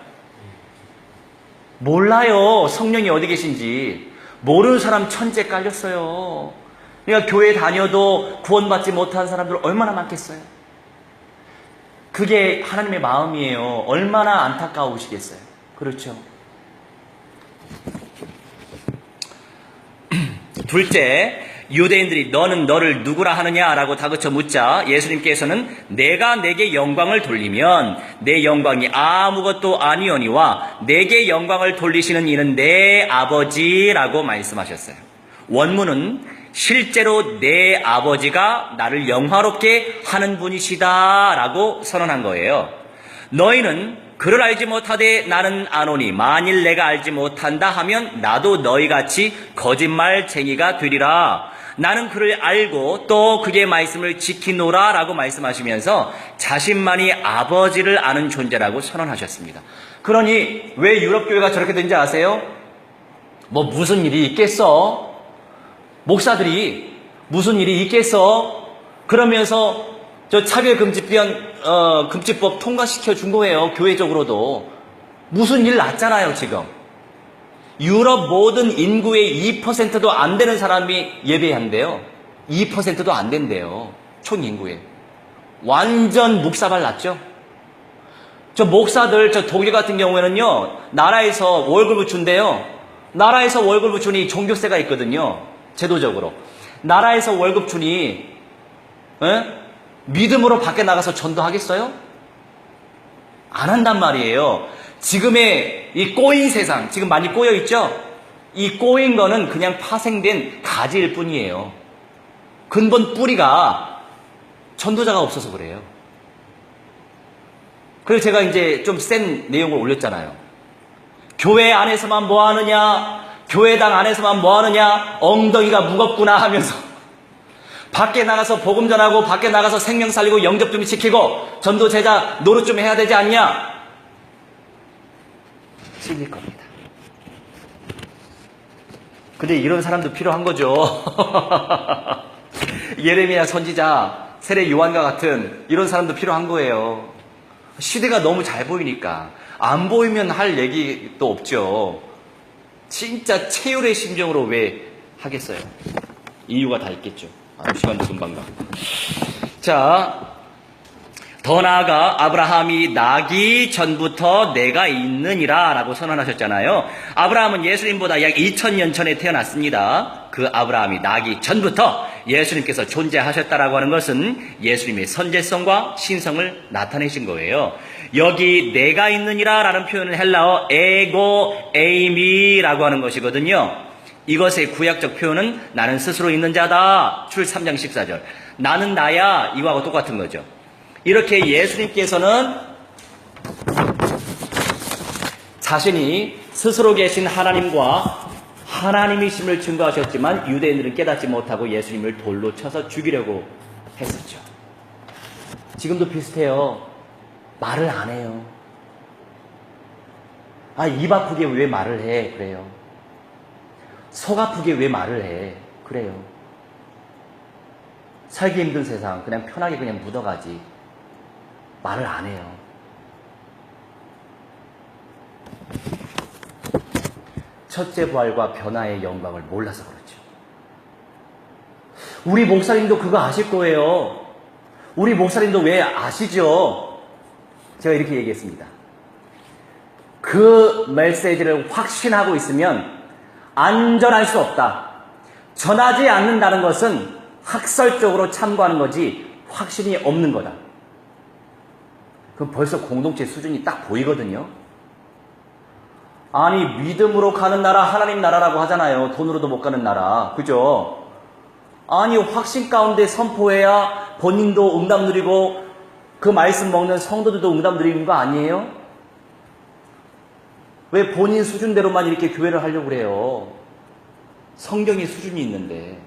몰라요. 성령이 어디 계신지. 모르는 사람 천재 깔렸어요. 그러니까 교회 다녀도 구원받지 못한 사람들 얼마나 많겠어요. 그게 하나님의 마음이에요. 얼마나 안타까우시겠어요. 그렇죠. 둘째, 유대인들이 너는 너를 누구라 하느냐라고 다그쳐 묻자 예수님께서는 내가 내게 영광을 돌리면 내 영광이 아무것도 아니오니와 내게 영광을 돌리시는 이는 내 아버지라고 말씀하셨어요. 원문은 실제로 내 아버지가 나를 영화롭게 하는 분이시다라고 선언한 거예요. 너희는 그를 알지 못하되 나는 아노니 만일 내가 알지 못한다 하면 나도 너희같이 거짓말쟁이가 되리라. 나는 그를 알고 또 그의 말씀을 지키노라 라고 말씀하시면서 자신만이 아버지를 아는 존재라고 선언하셨습니다. 그러니 왜 유럽교회가 저렇게 된지 아세요? 뭐 무슨 일이 있겠어? 목사들이 무슨 일이 있겠어? 그러면서 저 금지법 통과시켜 준 거예요. 교회적으로도. 무슨 일 났잖아요, 지금. 유럽 모든 인구의 2%도 안 되는 사람이 예배한대요. 2%도 안 된대요. 총 인구에. 완전 묵사발 났죠? 저 목사들, 저 독일 같은 경우에는요, 나라에서 월급을 준대요. 나라에서 월급을 주니 종교세가 있거든요. 제도적으로. 나라에서 월급 주니, 믿음으로 밖에 나가서 전도하겠어요? 안 한단 말이에요. 지금의 이 꼬인 세상, 지금 많이 꼬여 있죠? 이 꼬인 거는 그냥 파생된 가지일 뿐이에요. 근본 뿌리가 전도자가 없어서 그래요. 그래서 제가 이제 좀 센 내용을 올렸잖아요. 교회 안에서만 뭐 하느냐, 교회당 안에서만 뭐 하느냐, 엉덩이가 무겁구나 하면서 밖에 나가서 복음 전하고 밖에 나가서 생명 살리고 영접 좀 시키고 전도 제자 노릇 좀 해야 되지 않냐? 찔릴 겁니다. 근데 이런 사람도 필요한 거죠. 예레미야 선지자, 세례 요한과 같은 이런 사람도 필요한 거예요. 시대가 너무 잘 보이니까. 안 보이면 할 얘기도 없죠. 진짜 체율의 심정으로 왜 하겠어요? 이유가 다 있겠죠. 시간도 금방 가. 자, 더 나아가 아브라함이 나기 전부터 내가 있느니라 라고 선언하셨잖아요. 아브라함은 예수님보다 약 2000년 전에 태어났습니다. 그 아브라함이 나기 전부터 예수님께서 존재하셨다라고 하는 것은 예수님의 선제성과 신성을 나타내신 거예요. 여기 내가 있느니라 라는 표현은 헬라어 에고 에이미라고 하는 것이거든요. 이것의 구약적 표현은 나는 스스로 있는 자다. 출 3장 14절. 나는 나야. 이거하고 똑같은 거죠. 이렇게 예수님께서는 자신이 스스로 계신 하나님과 하나님이심을 증거하셨지만 유대인들은 깨닫지 못하고 예수님을 돌로 쳐서 죽이려고 했었죠. 지금도 비슷해요. 말을 안 해요. 입 아프게 왜 말을 해? 그래요. 속 아프게 왜 말을 해? 그래요. 살기 힘든 세상 그냥 편하게 그냥 묻어가지 말을 안 해요. 첫째 부활과 변화의 영광을 몰라서 그렇죠. 우리 목사님도 그거 아실 거예요. 우리 목사님도 왜 아시죠? 제가 이렇게 얘기했습니다. 그 메시지를 확신하고 있으면 안전할 수 없다. 전하지 않는다는 것은 학설적으로 참고하는 거지 확신이 없는 거다. 그럼 벌써 공동체 수준이 딱 보이거든요. 아니 믿음으로 가는 나라 하나님 나라라고 하잖아요. 돈으로도 못 가는 나라. 그죠? 아니 확신 가운데 선포해야 본인도 응답 누리고 그 말씀 먹는 성도들도 응답 누리는 거 아니에요? 왜 본인 수준대로만 이렇게 교회를 하려고 그래요? 성경의 수준이 있는데.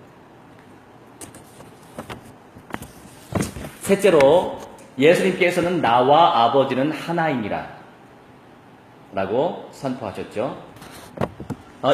셋째로 예수님께서는 나와 아버지는 하나이니라 라고 선포하셨죠.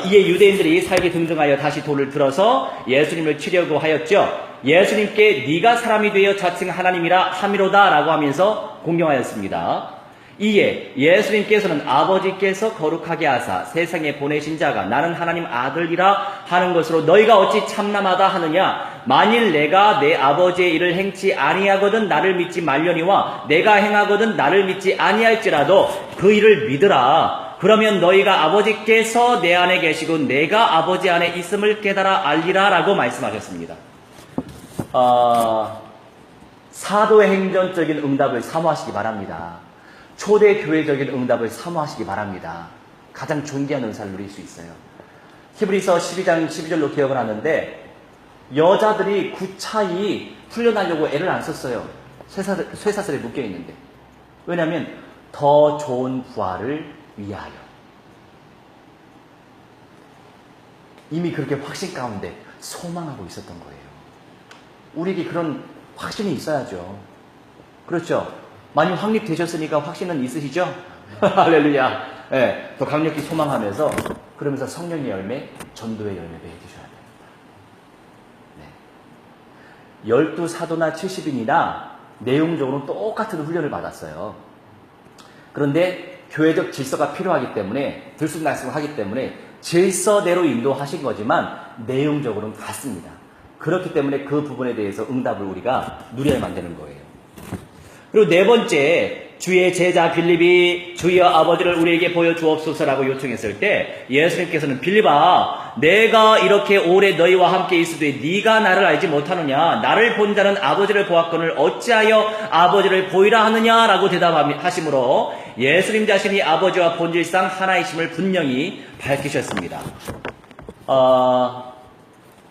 이에 유대인들이 살기 등등하여 다시 돌을 들어서 예수님을 치려고 하였죠. 예수님께 네가 사람이 되어 자칭 하나님이라 함이로다 라고 하면서 공경하였습니다. 이에 예수님께서는 아버지께서 거룩하게 하사 세상에 보내신 자가 나는 하나님 아들이라 하는 것으로 너희가 어찌 참남하다 하느냐. 만일 내가 내 아버지의 일을 행치 아니하거든 나를 믿지 말려니와 내가 행하거든 나를 믿지 아니할지라도 그 일을 믿으라. 그러면 너희가 아버지께서 내 안에 계시고 내가 아버지 안에 있음을 깨달아 알리라 라고 말씀하셨습니다. 사도의 행전적인 응답을 사모하시기 바랍니다. 초대교회적인 응답을 사모하시기 바랍니다. 가장 존귀한 은사를 누릴 수 있어요. 히브리서 12장 12절로 기억을 하는데 여자들이 구차히 풀려나려고 애를 안 썼어요. 쇠사슬에 묶여있는데. 왜냐하면 더 좋은 부활을 위하여. 이미 그렇게 확신 가운데 소망하고 있었던 거예요. 우리에게 그런 확신이 있어야죠. 그렇죠? 많이 확립되셨으니까 확신은 있으시죠? 할렐루야. 네, 더 강력히 소망하면서 그러면서 성령의 열매, 전도의 열매 맺으셔야 돼요. 네. 12사도나 70인이나 내용적으로는 똑같은 훈련을 받았어요. 그런데 교회적 질서가 필요하기 때문에 들쑥날쑥하기 때문에 질서대로 인도하신 거지만 내용적으로는 같습니다. 그렇기 때문에 그 부분에 대해서 응답을 우리가 누려야 만드는 거예요. 그리고 네 번째, 주의 제자 빌립이 주여 아버지를 우리에게 보여주옵소서라고 요청했을 때 예수님께서는 빌립아 내가 이렇게 오래 너희와 함께 있으되 네가 나를 알지 못하느냐. 나를 본 자는 아버지를 보았거늘 어찌하여 아버지를 보이라 하느냐라고 대답하시므로 예수님 자신이 아버지와 본질상 하나이심을 분명히 밝히셨습니다.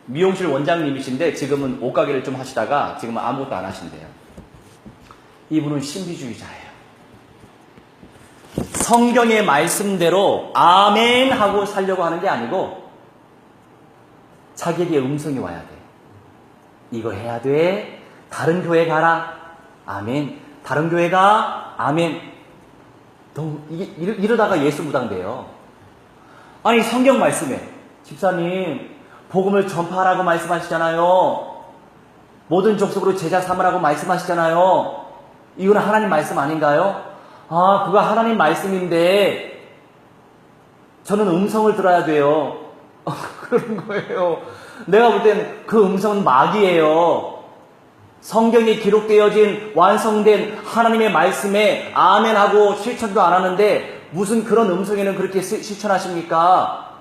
미용실 원장님이신데 지금은 옷가게를 좀 하시다가 지금은 아무것도 안 하신대요. 이분은 신비주의자예요. 성경의 말씀대로 아멘 하고 살려고 하는 게 아니고 자기에게 음성이 와야 돼. 이거 해야 돼. 다른 교회 가라. 아멘. 다른 교회 가. 아멘. 이러다가 예수 무당돼요. 아니 성경 말씀에 집사님 복음을 전파하라고 말씀하시잖아요. 모든 족속으로 제자 삼으라고 말씀하시잖아요. 이건 하나님 말씀 아닌가요? 그거 하나님 말씀인데 저는 음성을 들어야 돼요. 그런 거예요. 내가 볼 땐 그 음성은 마귀예요. 성경이 기록되어진 완성된 하나님의 말씀에 아멘하고 실천도 안 하는데 무슨 그런 음성에는 그렇게 실천하십니까?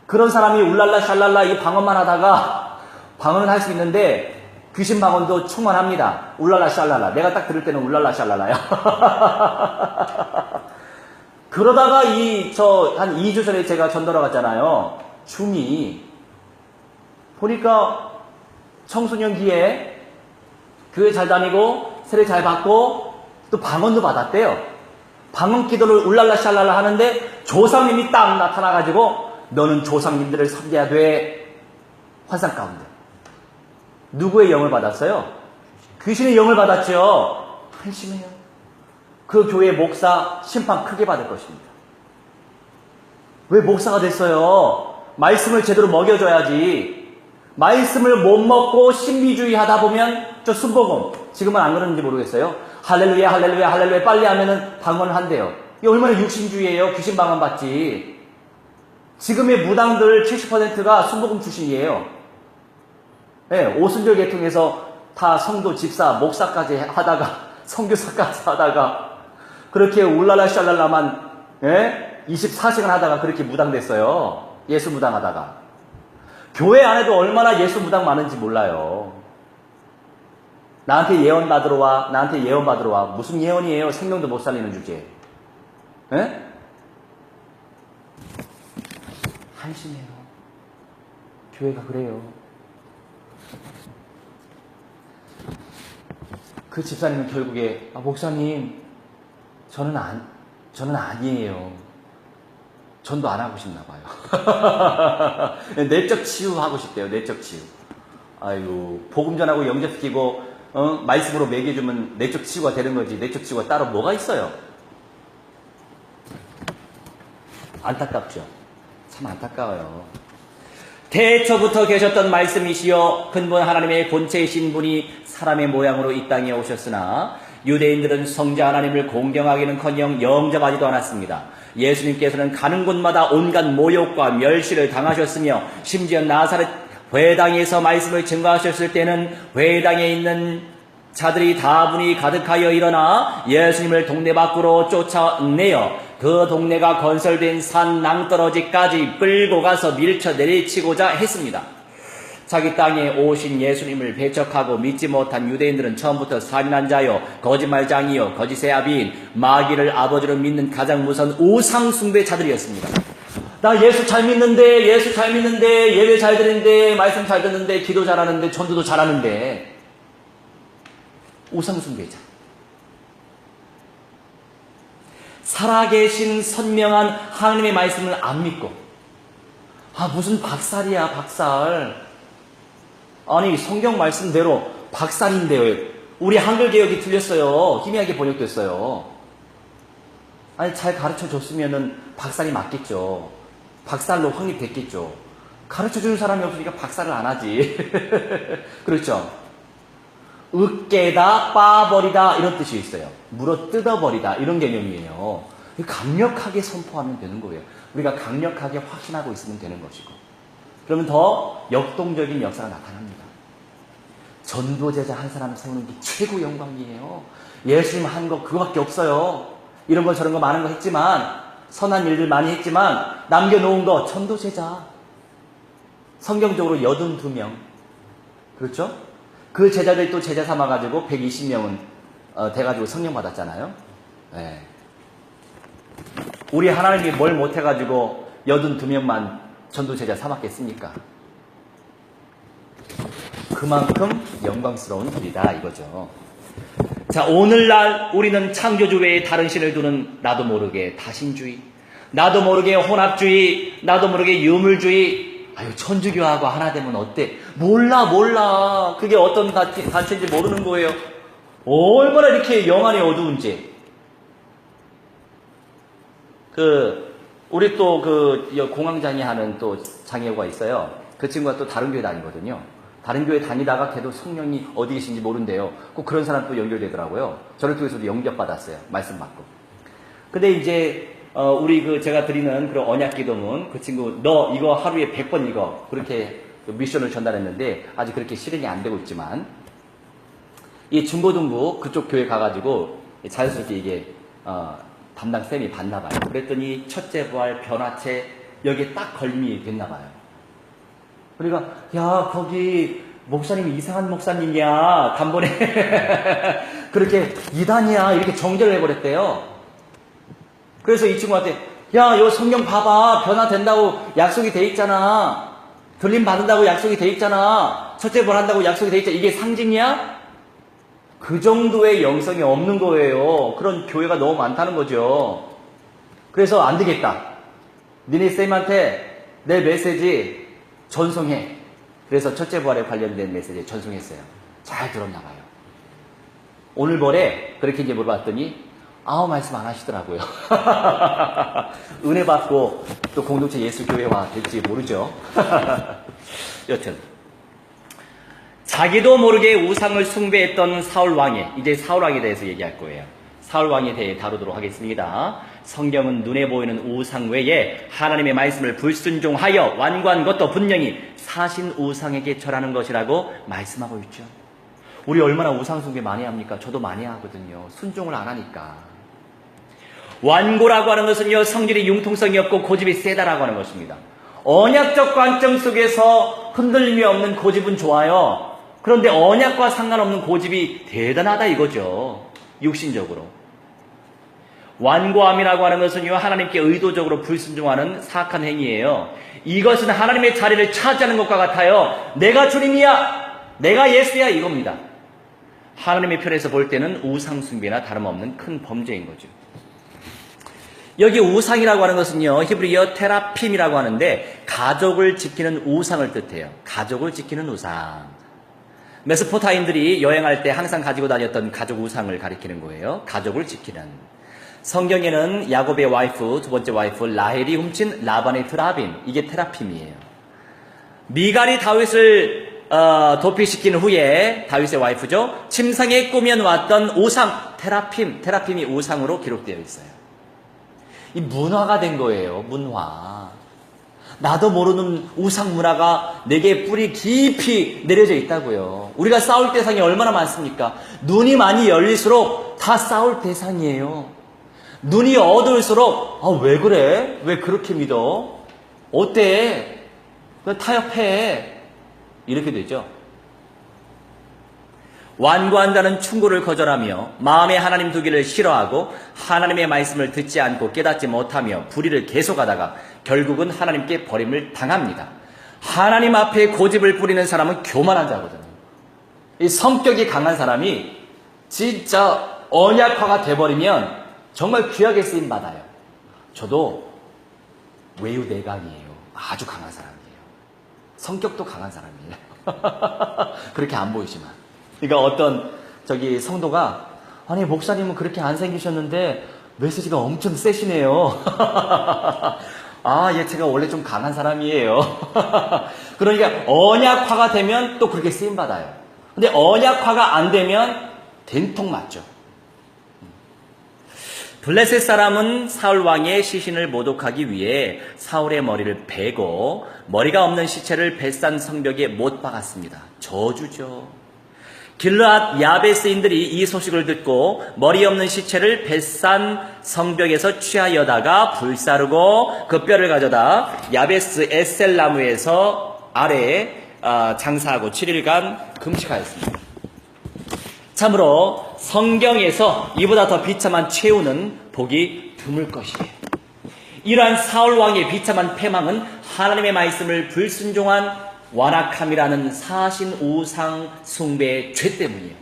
그런 사람이 울랄라 샬랄라 이 방언만 하다가 방언은 할 수 있는데 귀신 방언도 충만합니다. 울랄라 샬랄라. 내가 딱 들을 때는 울랄라 샬랄라요. 그러다가 한 2주 전에 제가 전도로 갔잖아요. 줌이 보니까 청소년기에 교회 잘 다니고 세례 잘 받고 또 방언도 받았대요. 방언 기도를 울랄라 샬랄라 하는데 조상님이 딱 나타나가지고 너는 조상님들을 섬겨야 돼. 환상 가운데. 누구의 영을 받았어요? 귀신의 영을 받았죠. 한심해요. 그 교회 목사 심판 크게 받을 것입니다. 왜 목사가 됐어요? 말씀을 제대로 먹여줘야지. 말씀을 못 먹고 신비주의 하다 보면 저 순복음 지금은 안 그러는지 모르겠어요. 할렐루야 할렐루야 할렐루야 빨리 하면은 방언을 한대요. 이게 얼마나 육신주의예요. 귀신 방언 받지. 지금의 무당들 70%가 순복음 출신이에요. 네, 오순절 계통에서 다 성도, 집사, 목사까지 하다가 선교사까지 하다가 그렇게 울랄라 샬랄라만 24시간 하다가 그렇게 무당됐어요. 예수 무당하다가. 교회 안에도 얼마나 예수 무당 많은지 몰라요. 나한테 예언 받으러 와. 나한테 예언 받으러 와. 무슨 예언이에요? 생명도 못 살리는 주제. 한심해요. 교회가 그래요. 그 집사님은 결국에 목사님 저는 아니에요. 전도 안 하고 싶나 봐요. 내적 치유하고 싶대요. 내적 치유. 아유, 복음 전하고 영접시키고 말씀으로 먹여주면 내적 치유가 되는 거지. 내적 치유가 따로 뭐가 있어요? 안타깝죠. 참 안타까워요. 태초부터 계셨던 말씀이시여 근본 하나님의 본체이신 분이 사람의 모양으로 이 땅에 오셨으나 유대인들은 성자 하나님을 공경하기는커녕 영접하지도 않았습니다. 예수님께서는 가는 곳마다 온갖 모욕과 멸시를 당하셨으며 심지어 나사렛 회당에서 말씀을 증거하셨을 때는 회당에 있는 자들이 다분히 가득하여 일어나 예수님을 동네 밖으로 쫓아내어 그 동네가 건설된 산 낭떠러지까지 끌고 가서 밀쳐 내리치고자 했습니다. 자기 땅에 오신 예수님을 배척하고 믿지 못한 유대인들은 처음부터 살인한 자요, 거짓말장이요, 거짓의 아비인, 마귀를 아버지로 믿는 가장 무서운 우상숭배자들이었습니다. 나 예수 잘 믿는데, 예배 잘 드리는데, 말씀 잘 듣는데, 기도 잘하는데, 전도도 잘하는데. 우상숭배자. 살아계신 선명한 하나님의 말씀을 안 믿고, 무슨 박살이야, 박살. 아니, 성경 말씀대로 박살인데요. 우리 한글 개혁이 틀렸어요. 희미하게 번역됐어요. 아니, 잘 가르쳐 줬으면은 박살이 맞겠죠. 박살로 확립됐겠죠. 가르쳐 주는 사람이 없으니까 박살을 안 하지. 그렇죠? 으깨다, 빠버리다 이런 뜻이 있어요. 물어 뜯어버리다 이런 개념이에요. 강력하게 선포하면 되는 거예요. 우리가 강력하게 확신하고 있으면 되는 것이고, 그러면 더 역동적인 역사가 나타납니다. 전도제자 한 사람 세우는 게 최고 영광이에요. 예수님 한 거 그거밖에 없어요. 이런 거 저런 거 많은 거 했지만, 선한 일들 많이 했지만 남겨놓은 거 전도제자. 성경적으로 82명. 그렇죠? 그 제자들이 또 제자 삼아가지고 120명은 돼가지고 성령 받았잖아요. 네. 우리 하나님이 뭘 못해가지고 82명만 전도제자 삼았겠습니까? 그만큼 영광스러운 일이다 이거죠. 자, 오늘날 우리는 창조주 외에 다른 신을 두는 나도 모르게 다신주의, 나도 모르게 혼합주의, 나도 모르게 유물주의. 천주교하고 하나 되면 어때? 몰라. 그게 어떤 단체인지 모르는 거예요. 얼마나 이렇게 영안이 어두운지. 우리 또 공황장애 하는 또 장애우가 있어요. 그 친구가 또 다른 교회 다니거든요. 다른 교회 다니다가 걔도 성령이 어디 계신지 모른대요. 꼭 그런 사람 또 연결되더라고요. 저를 통해서도 영접받았어요. 말씀 받고. 근데 이제 우리 제가 드리는 그런 언약 기도문, 그 친구 너 이거 하루에 100번 읽어. 그렇게 미션을 전달했는데 아직 그렇게 실행이 안 되고 있지만, 이 중고등부 그쪽 교회 가가지고 자연스럽게 이게 담당 쌤이 봤나 봐요. 그랬더니 첫째 부활 변화체 여기에 딱 걸림이 됐나 봐요. 그러니까 야, 거기 목사님이 이상한 목사님이야, 단번에 그렇게 이단이야 이렇게 정죄를 해버렸대요. 그래서 이 친구한테 야, 요 성경 봐봐, 변화된다고 약속이 돼 있잖아, 들림 받는다고 약속이 돼 있잖아, 첫째 부활 한다고 약속이 돼 있잖아, 이게 상징이야? 그 정도의 영성이 없는 거예요. 그런 교회가 너무 많다는 거죠. 그래서 안 되겠다, 니네 쌤한테 내 메시지 전송해. 그래서 첫째 부활에 관련된 메시지 전송했어요. 잘 들었나 봐요. 오늘 모레 그렇게 이제 물어봤더니 말씀 안 하시더라고요. 은혜 받고 또 공동체 예수교회와 될지 모르죠. 여튼 자기도 모르게 우상을 숭배했던 사울 왕의, 이제 사울 왕에 대해서 얘기할 거예요. 사울 왕에 대해 다루도록 하겠습니다. 성경은 눈에 보이는 우상 외에 하나님의 말씀을 불순종하여 완고한 것도 분명히 사신 우상에게 절하는 것이라고 말씀하고 있죠. 우리 얼마나 우상 숭배 많이 합니까? 저도 많이 하거든요. 순종을 안 하니까. 완고라고 하는 것은요, 성질이 융통성이 없고 고집이 세다라고 하는 것입니다. 언약적 관점 속에서 흔들림이 없는 고집은 좋아요. 그런데 언약과 상관없는 고집이 대단하다 이거죠. 육신적으로. 완고함이라고 하는 것은요, 하나님께 의도적으로 불순종하는 사악한 행위예요. 이것은 하나님의 자리를 차지하는 것과 같아요. 내가 주님이야, 내가 예수야, 이겁니다. 하나님의 편에서 볼 때는 우상숭배나 다름없는 큰 범죄인 거죠. 여기 우상이라고 하는 것은요, 히브리어 테라핌이라고 하는데 가족을 지키는 우상을 뜻해요. 가족을 지키는 우상. 메소포타인들이 여행할 때 항상 가지고 다녔던 가족 우상을 가리키는 거예요. 가족을 지키는. 성경에는 야곱의 와이프, 두 번째 와이프 라헬이 훔친 라반의 드라빔, 이게 테라핌이에요. 미갈이 다윗을 도피시킨 후에, 다윗의 와이프죠, 침상에 꾸며놓았던 우상 테라핌이 우상으로 기록되어 있어요. 이 문화가 된 거예요. 문화. 나도 모르는 우상 문화가 내게 뿌리 깊이 내려져 있다고요. 우리가 싸울 대상이 얼마나 많습니까? 눈이 많이 열릴수록 다 싸울 대상이에요. 눈이 어두울수록 왜 그래? 왜 그렇게 믿어? 어때? 그냥 타협해. 이렇게 되죠. 완고한 자는 충고를 거절하며 마음에 하나님 두기를 싫어하고 하나님의 말씀을 듣지 않고 깨닫지 못하며 불의를 계속하다가 결국은 하나님께 버림을 당합니다. 하나님 앞에 고집을 부리는 사람은 교만한 자거든요. 이 성격이 강한 사람이 진짜 언약화가 돼버리면 정말 귀하게 쓰임 받아요. 저도 외유내강이에요. 아주 강한 사람이에요. 성격도 강한 사람이에요. 그렇게 안 보이지만. 그러니까 어떤 성도가 아니 목사님은 그렇게 안 생기셨는데 메시지가 엄청 세시네요. 제가 원래 좀 강한 사람이에요. 그러니까 언약화가 되면 또 그렇게 쓰임 받아요. 근데 언약화가 안 되면 된통 맞죠. 블레셋 사람은 사울 왕의 시신을 모독하기 위해 사울의 머리를 베고 머리가 없는 시체를 벳산 성벽에 못 박았습니다. 저주죠. 길르앗 야베스인들이 이 소식을 듣고 머리 없는 시체를 벳산 성벽에서 취하여다가 불사르고 그 뼈를 가져다 야베스 에셀 나무에서 아래에 장사하고 7일간 금식하였습니다. 참으로 성경에서 이보다 더 비참한 최후는 보기 드물 것이에요. 이러한 사울 왕의 비참한 패망은 하나님의 말씀을 불순종한 완악함이라는 사신 우상 숭배의 죄 때문이에요.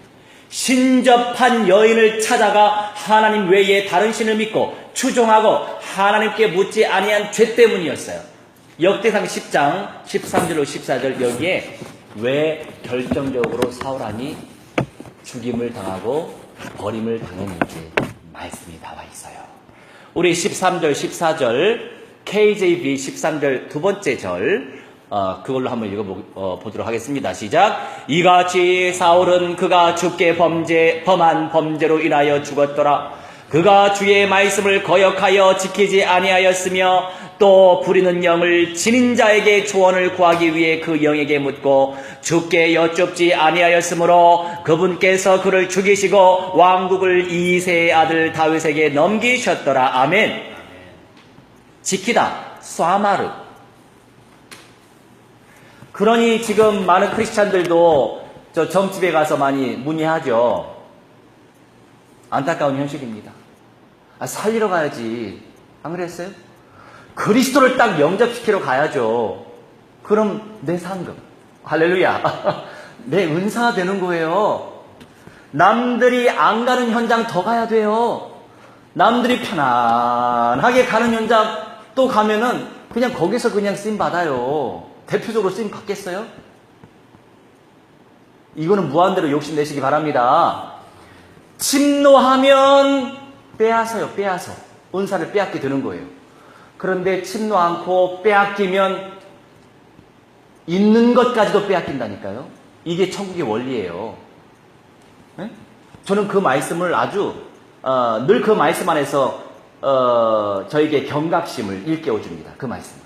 신접한 여인을 찾아가 하나님 외에 다른 신을 믿고 추종하고 하나님께 묻지 아니한 죄 때문이었어요. 역대상 10장 13절로 14절 여기에 왜 결정적으로 사울 왕이 죽임을 당하고 버림을 당했는지 말씀이 나와 있어요. 우리 13절 14절 KJV 13절 두 번째 절 그걸로 한번 읽어보도록 하겠습니다. 시작. 이같이 사울은 그가 주께 범한 범죄로 인하여 죽었더라. 그가 주의 말씀을 거역하여 지키지 아니하였으며 또 부리는 영을 지닌 자에게 조언을 구하기 위해 그 영에게 묻고 주께 여쭙지 아니하였으므로 그분께서 그를 죽이시고 왕국을 이새의 아들 다윗에게 넘기셨더라. 아멘. 지키다. 쏴마르. 그러니 지금 많은 크리스찬들도 저 점집에 가서 많이 문의하죠. 안타까운 현실입니다. 살리러 가야지. 안 그랬어요? 그리스도를 딱 영접시키러 가야죠. 그럼 내 상급. 할렐루야. 내 은사가 되는 거예요. 남들이 안 가는 현장 더 가야 돼요. 남들이 편안하게 가는 현장 또 가면은 그냥 거기서 그냥 쓰임 받아요. 대표적으로 쓰임 받겠어요? 이거는 무한대로 욕심내시기 바랍니다. 침노하면 빼앗아요. 빼앗아. 은사를 빼앗게 되는 거예요. 그런데 침노 않고 빼앗기면 있는 것까지도 빼앗긴다니까요. 이게 천국의 원리예요. 네? 저는 그 말씀을 아주 늘 그 말씀 안에서 저에게 경각심을 일깨워줍니다. 그 말씀을.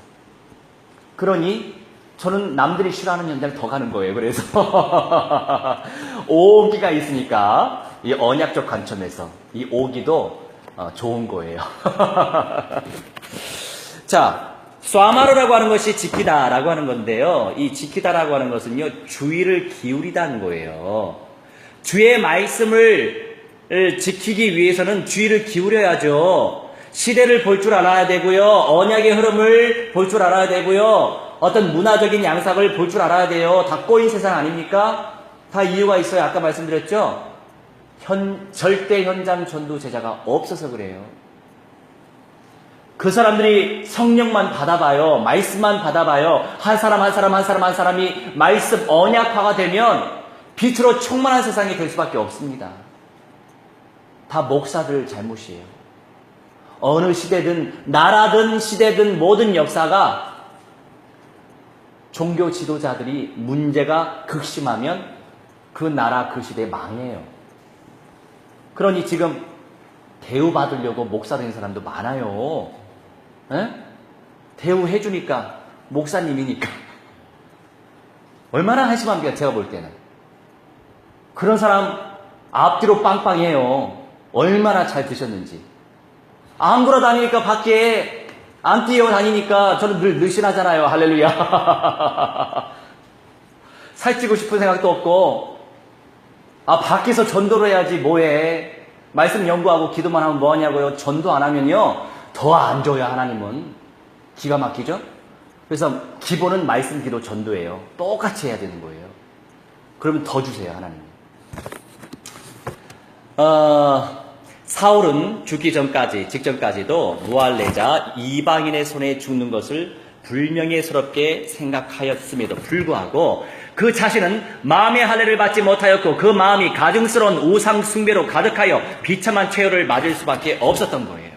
그러니 저는 남들이 싫어하는 현장을 더 가는 거예요. 그래서 오기가 있으니까 이 언약적 관점에서 이 오기도 좋은 거예요. 자, 쏴마르라고 하는 것이 지키다라고 하는 건데요. 이 지키다라고 하는 것은요, 주의를 기울이다는 거예요. 주의 말씀을 지키기 위해서는 주의를 기울여야죠. 시대를 볼 줄 알아야 되고요. 언약의 흐름을 볼 줄 알아야 되고요. 어떤 문화적인 양상을 볼 줄 알아야 돼요. 다 꼬인 세상 아닙니까? 다 이유가 있어요. 아까 말씀드렸죠? 절대 현장 전도 제자가 없어서 그래요. 그 사람들이 성령만 받아봐요. 말씀만 받아봐요. 한 사람이 말씀 언약화가 되면 빛으로 충만한 세상이 될 수밖에 없습니다. 다 목사들 잘못이에요. 어느 시대든 나라든 시대든 모든 역사가 종교 지도자들이 문제가 극심하면 그 나라 그 시대 망해요. 그러니 지금 대우받으려고 목사 된 사람도 많아요. 에? 대우해주니까 목사님이니까 얼마나 한심합니까? 제가 볼 때는 그런 사람 앞뒤로 빵빵해요. 얼마나 잘 드셨는지. 안 걸어다니니까 밖에 안 뛰어다니니까 저는 늘 느슨하잖아요. 할렐루야. 살찌고 싶은 생각도 없고 밖에서 전도를 해야지 뭐해. 말씀 연구하고 기도만 하면 뭐하냐고요. 전도 안 하면요 더 안 줘요. 하나님은 기가 막히죠. 그래서 기본은 말씀, 기도, 전도예요. 똑같이 해야 되는 거예요. 그러면 더 주세요. 하나님. 사울은 죽기 전까지, 직전까지도 무할레자 이방인의 손에 죽는 것을 불명예스럽게 생각하였음에도 불구하고 그 자신은 마음의 할례를 받지 못하였고 그 마음이 가증스러운 우상 숭배로 가득하여 비참한 최후를 맞을 수밖에 없었던 거예요.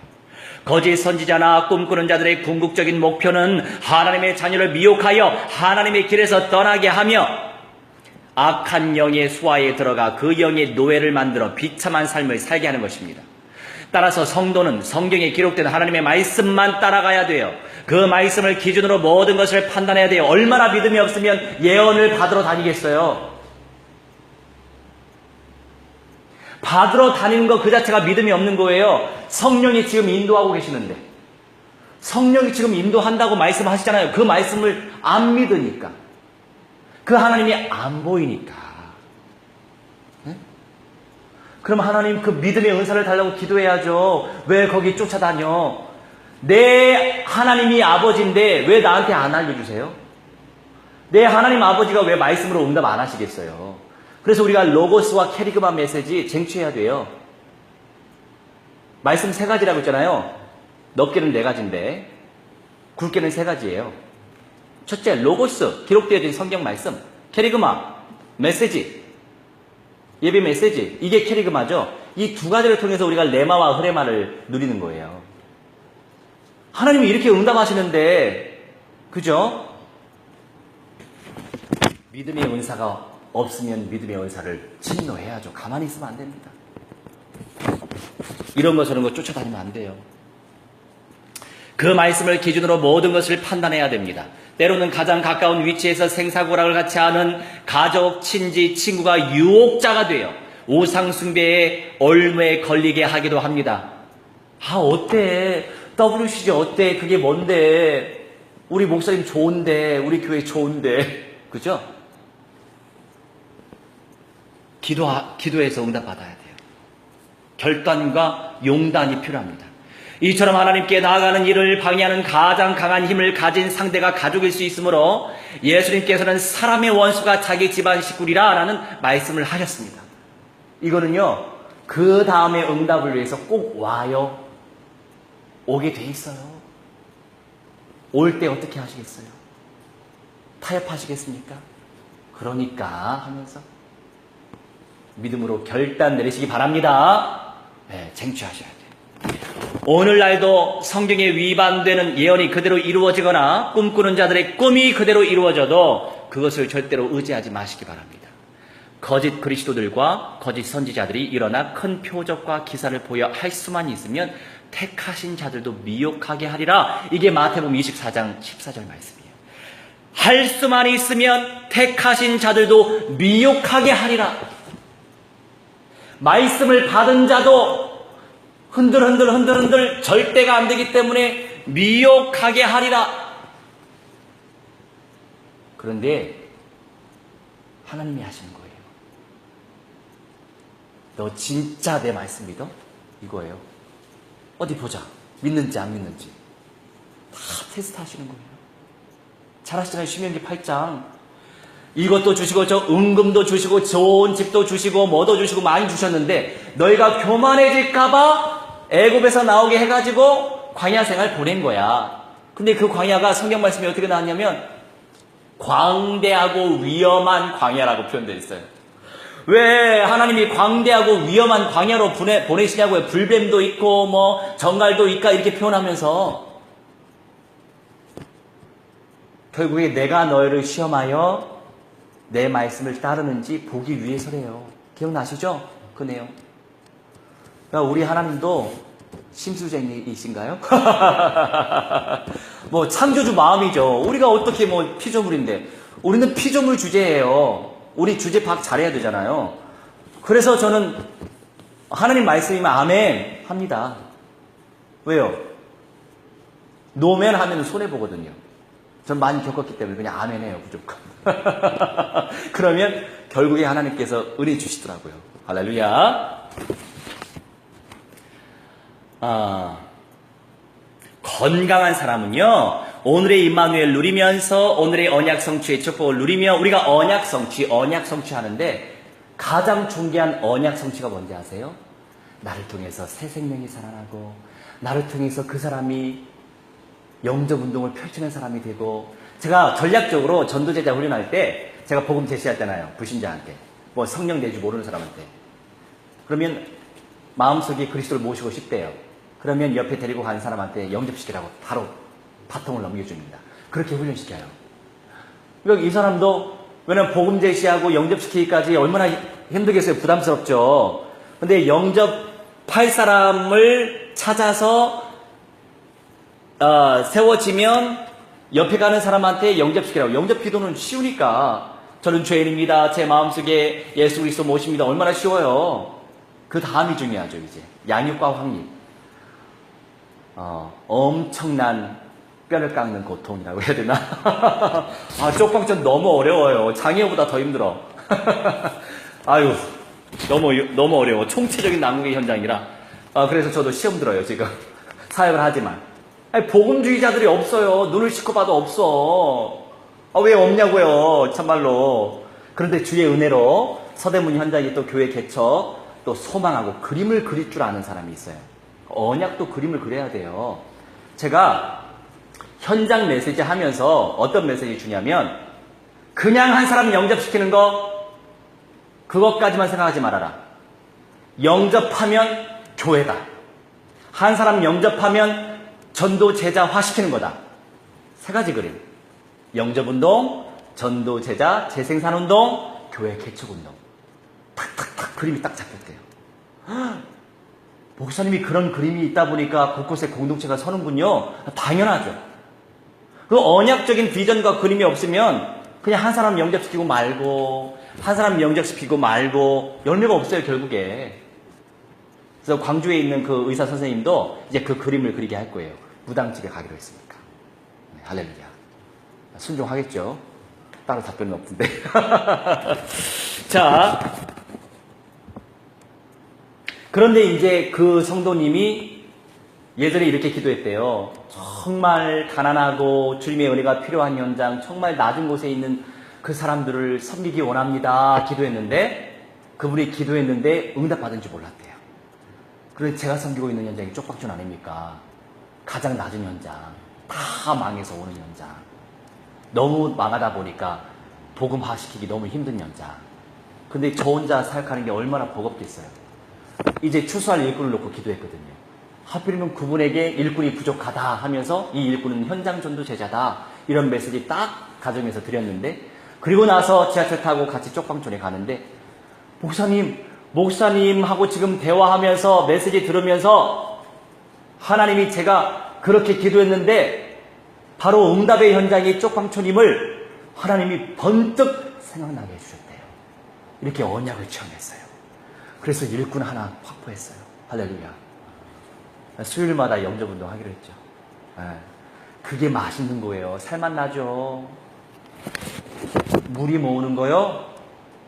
거짓 선지자나 꿈꾸는 자들의 궁극적인 목표는 하나님의 자녀를 미혹하여 하나님의 길에서 떠나게 하며 악한 영의 수하에 들어가 그 영의 노예를 만들어 비참한 삶을 살게 하는 것입니다. 따라서 성도는 성경에 기록된 하나님의 말씀만 따라가야 돼요. 그 말씀을 기준으로 모든 것을 판단해야 돼요. 얼마나 믿음이 없으면 예언을 받으러 다니겠어요? 받으러 다니는 것 그 자체가 믿음이 없는 거예요. 성령이 지금 인도하고 계시는데 성령이 지금 인도한다고 말씀하시잖아요. 그 말씀을 안 믿으니까 그 하나님이 안 보이니까. 네? 그럼 하나님 그 믿음의 은사를 달라고 기도해야죠. 왜 거기 쫓아다녀? 내 하나님이 아버지인데 왜 나한테 안 알려주세요? 내 하나님 아버지가 왜 말씀으로 응답 안 하시겠어요? 그래서 우리가 로고스와 캐리그마 메시지 쟁취해야 돼요. 말씀 3가지라고 했잖아요. 넓게는 4가지인데 굵게는 3가지예요. 첫째, 로고스, 기록되어진 성경 말씀. 캐리그마, 메시지, 예배 메시지. 이게 캐리그마죠. 이 2가지를 통해서 우리가 레마와 흐레마를 누리는 거예요. 하나님이 이렇게 응답하시는데, 그죠? 믿음의 은사가 없으면 믿음의 은사를 진노해야죠. 가만히 있으면 안 됩니다. 이런 거 저런 거 쫓아다니면 안 돼요. 그 말씀을 기준으로 모든 것을 판단해야 됩니다. 때로는 가장 가까운 위치에서 생사고락을 같이 하는 가족, 친지, 친구가 유혹자가 되어 우상숭배의 얼매에 걸리게 하기도 합니다. 어때? WCG 어때? 그게 뭔데? 우리 목사님 좋은데, 우리 교회 좋은데. 그죠? 기도해서 응답받아야 돼요. 결단과 용단이 필요합니다. 이처럼 하나님께 나아가는 일을 방해하는 가장 강한 힘을 가진 상대가 가족일 수 있으므로 예수님께서는 사람의 원수가 자기 집안 식구리라 라는 말씀을 하셨습니다. 이거는요, 그 다음에 응답을 위해서 꼭 와요. 오게 돼 있어요. 올 때 어떻게 하시겠어요? 타협하시겠습니까? 그러니까 하면서 믿음으로 결단 내리시기 바랍니다. 네, 쟁취하셔야 돼요. 오늘날도 성경에 위반되는 예언이 그대로 이루어지거나 꿈꾸는 자들의 꿈이 그대로 이루어져도 그것을 절대로 의지하지 마시기 바랍니다. 거짓 그리스도들과 거짓 선지자들이 일어나 큰 표적과 기사를 보여 할 수만 있으면 택하신 자들도 미혹하게 하리라. 이게 마태복음 24장 14절 말씀이에요. 할 수만 있으면 택하신 자들도 미혹하게 하리라. 말씀을 받은 자도 흔들흔들 절대가 안 되기 때문에 미혹하게 하리라. 그런데 하나님이 하시는 거예요. 너 진짜 내 말씀 믿어? 이거예요. 어디 보자. 믿는지 안 믿는지. 다 테스트 하시는 거예요. 잘 아시잖아요. 신명기 8장. 이것도 주시고 저 은금도 주시고 좋은 집도 주시고 뭐도 주시고 많이 주셨는데 너희가 교만해질까봐 애굽에서 나오게 해가지고 광야 생활 보낸 거야. 근데 그 광야가 성경 말씀이 어떻게 나왔냐면 광대하고 위험한 광야라고 표현되어 있어요. 왜 하나님이 광대하고 위험한 광야로 보내시냐고요. 불뱀도 있고 뭐 정갈도 있까 이렇게 표현하면서 결국에 내가 너희를 시험하여 내 말씀을 따르는지 보기 위해서래요. 기억나시죠? 그 내용. 그러니까 우리 하나님도 심수쟁이이신가요? 뭐 창조주 마음이죠. 우리가 어떻게 뭐 피조물인데 우리는 피조물 주제예요. 우리 주제 파악 잘해야 되잖아요. 그래서 저는 하나님 말씀이면 아멘 합니다. 왜요? 노면 하면 손해보거든요. 전 많이 겪었기 때문에 그냥 아멘 해요. 무조건. 그러면 결국에 하나님께서 은혜 주시더라고요. 할렐루야. 건강한 사람은요, 오늘의 임마누엘 누리면서 오늘의 언약 성취의 축복을 누리며 우리가 언약 성취하는데 가장 중요한 언약 성취가 뭔지 아세요? 나를 통해서 새 생명이 살아나고 나를 통해서 그 사람이 영접 운동을 펼치는 사람이 되고 제가 전략적으로 전도제자 훈련할 때 제가 복음 제시했잖아요. 불신자한테. 뭐 성령 내주 모르는 사람한테. 그러면 마음속에 그리스도를 모시고 싶대요. 그러면 옆에 데리고 가는 사람한테 영접시키라고 바로 바통을 넘겨줍니다. 그렇게 훈련시켜요. 그러니까 이 사람도 왜냐면 복음 제시하고 영접시키기까지 얼마나 힘들겠어요. 부담스럽죠. 근데 영접할 사람을 찾아서 세워지면 옆에 가는 사람한테 영접시키라고. 영접 기도는 쉬우니까. 저는 죄인입니다. 제 마음속에 예수 그리스도 모십니다. 얼마나 쉬워요. 그 다음이 중요하죠. 이제 양육과 확립. 엄청난 뼈를 깎는 고통이라고 해야 되나? 쪽방전 너무 어려워요. 장애우보다 더 힘들어. 아유, 너무 어려워. 총체적인 난국의 현장이라. 그래서 저도 시험 들어요, 지금. 사역을 하지만. 복음주의자들이 없어요. 눈을 씻고 봐도 없어. 왜 없냐고요, 참말로. 그런데 주의 은혜로 서대문 현장에 또 교회 개척, 또 소망하고 그림을 그릴 줄 아는 사람이 있어요. 언약도 그림을 그려야 돼요. 제가 현장 메시지 하면서 어떤 메시지 주냐면 그냥 한 사람 영접시키는 거 그것까지만 생각하지 말아라. 영접하면 교회다. 한 사람 영접하면 전도 제자화 시키는 거다. 세 가지 그림. 영접운동, 전도 제자, 재생산운동, 교회 개척운동. 탁탁탁 그림이 딱 잡혔대요. 목사님이 그런 그림이 있다 보니까 곳곳에 공동체가 서는군요. 당연하죠. 그 언약적인 비전과 그림이 없으면 그냥 한 사람 영접시키고 말고 한 사람 영접시키고 말고 열매가 없어요, 결국에. 그래서 광주에 있는 그 의사 선생님도 이제 그 그림을 그리게 할 거예요. 무당집에 가기로 했으니까. 네, 할렐루야. 순종하겠죠. 따로 답변은 없던데. 자, 그런데 이제 그 성도님이 예전에 이렇게 기도했대요. 정말 가난하고 주님의 은혜가 필요한 현장, 정말 낮은 곳에 있는 그 사람들을 섬기기 원합니다. 기도했는데 그분이 기도했는데 응답받은 줄 몰랐대요. 그래서 제가 섬기고 있는 현장이 쪽박촌 아닙니까? 가장 낮은 현장, 다 망해서 오는 현장. 너무 망하다 보니까 복음화시키기 너무 힘든 현장. 근데 저 혼자 사역하는 게 얼마나 버겁겠어요. 이제 추수할 일꾼을 놓고 기도했거든요. 하필이면 그분에게 일꾼이 부족하다 하면서 이 일꾼은 현장 전도 제자다. 이런 메시지 딱 가정에서 드렸는데 그리고 나서 지하철 타고 같이 쪽방촌에 가는데 목사님하고 지금 대화하면서 메시지 들으면서 하나님이 제가 그렇게 기도했는데 바로 응답의 현장이 쪽방촌임을 하나님이 번뜩 생각나게 해주셨대요. 이렇게 언약을 체험했어요. 그래서 일꾼 하나 확보했어요. 할렐루야. 수요일마다 영접운동 하기로 했죠. 그게 맛있는 거예요. 살맛 나죠. 물이 모으는 거요.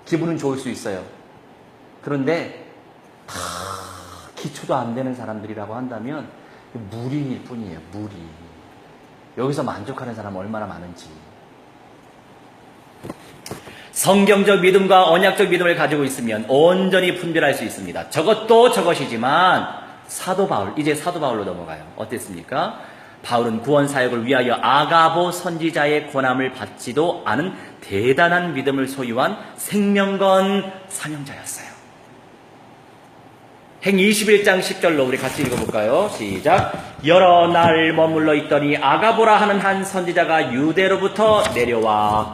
기분은 좋을 수 있어요. 그런데 다 기초도 안 되는 사람들이라고 한다면 무리일 뿐이에요. 무리. 여기서 만족하는 사람 얼마나 많은지. 성경적 믿음과 언약적 믿음을 가지고 있으면 온전히 분별할 수 있습니다. 저것도 저것이지만 사도 바울, 이제 사도 바울로 넘어가요. 어땠습니까? 바울은 구원 사역을 위하여 아가보 선지자의 권함을 받지도 않은 대단한 믿음을 소유한 생명건 사명자였어요. 행 21장 10절로 우리 같이 읽어볼까요? 시작. 여러 날 머물러 있더니 아가보라 하는 한 선지자가 유대로부터 내려와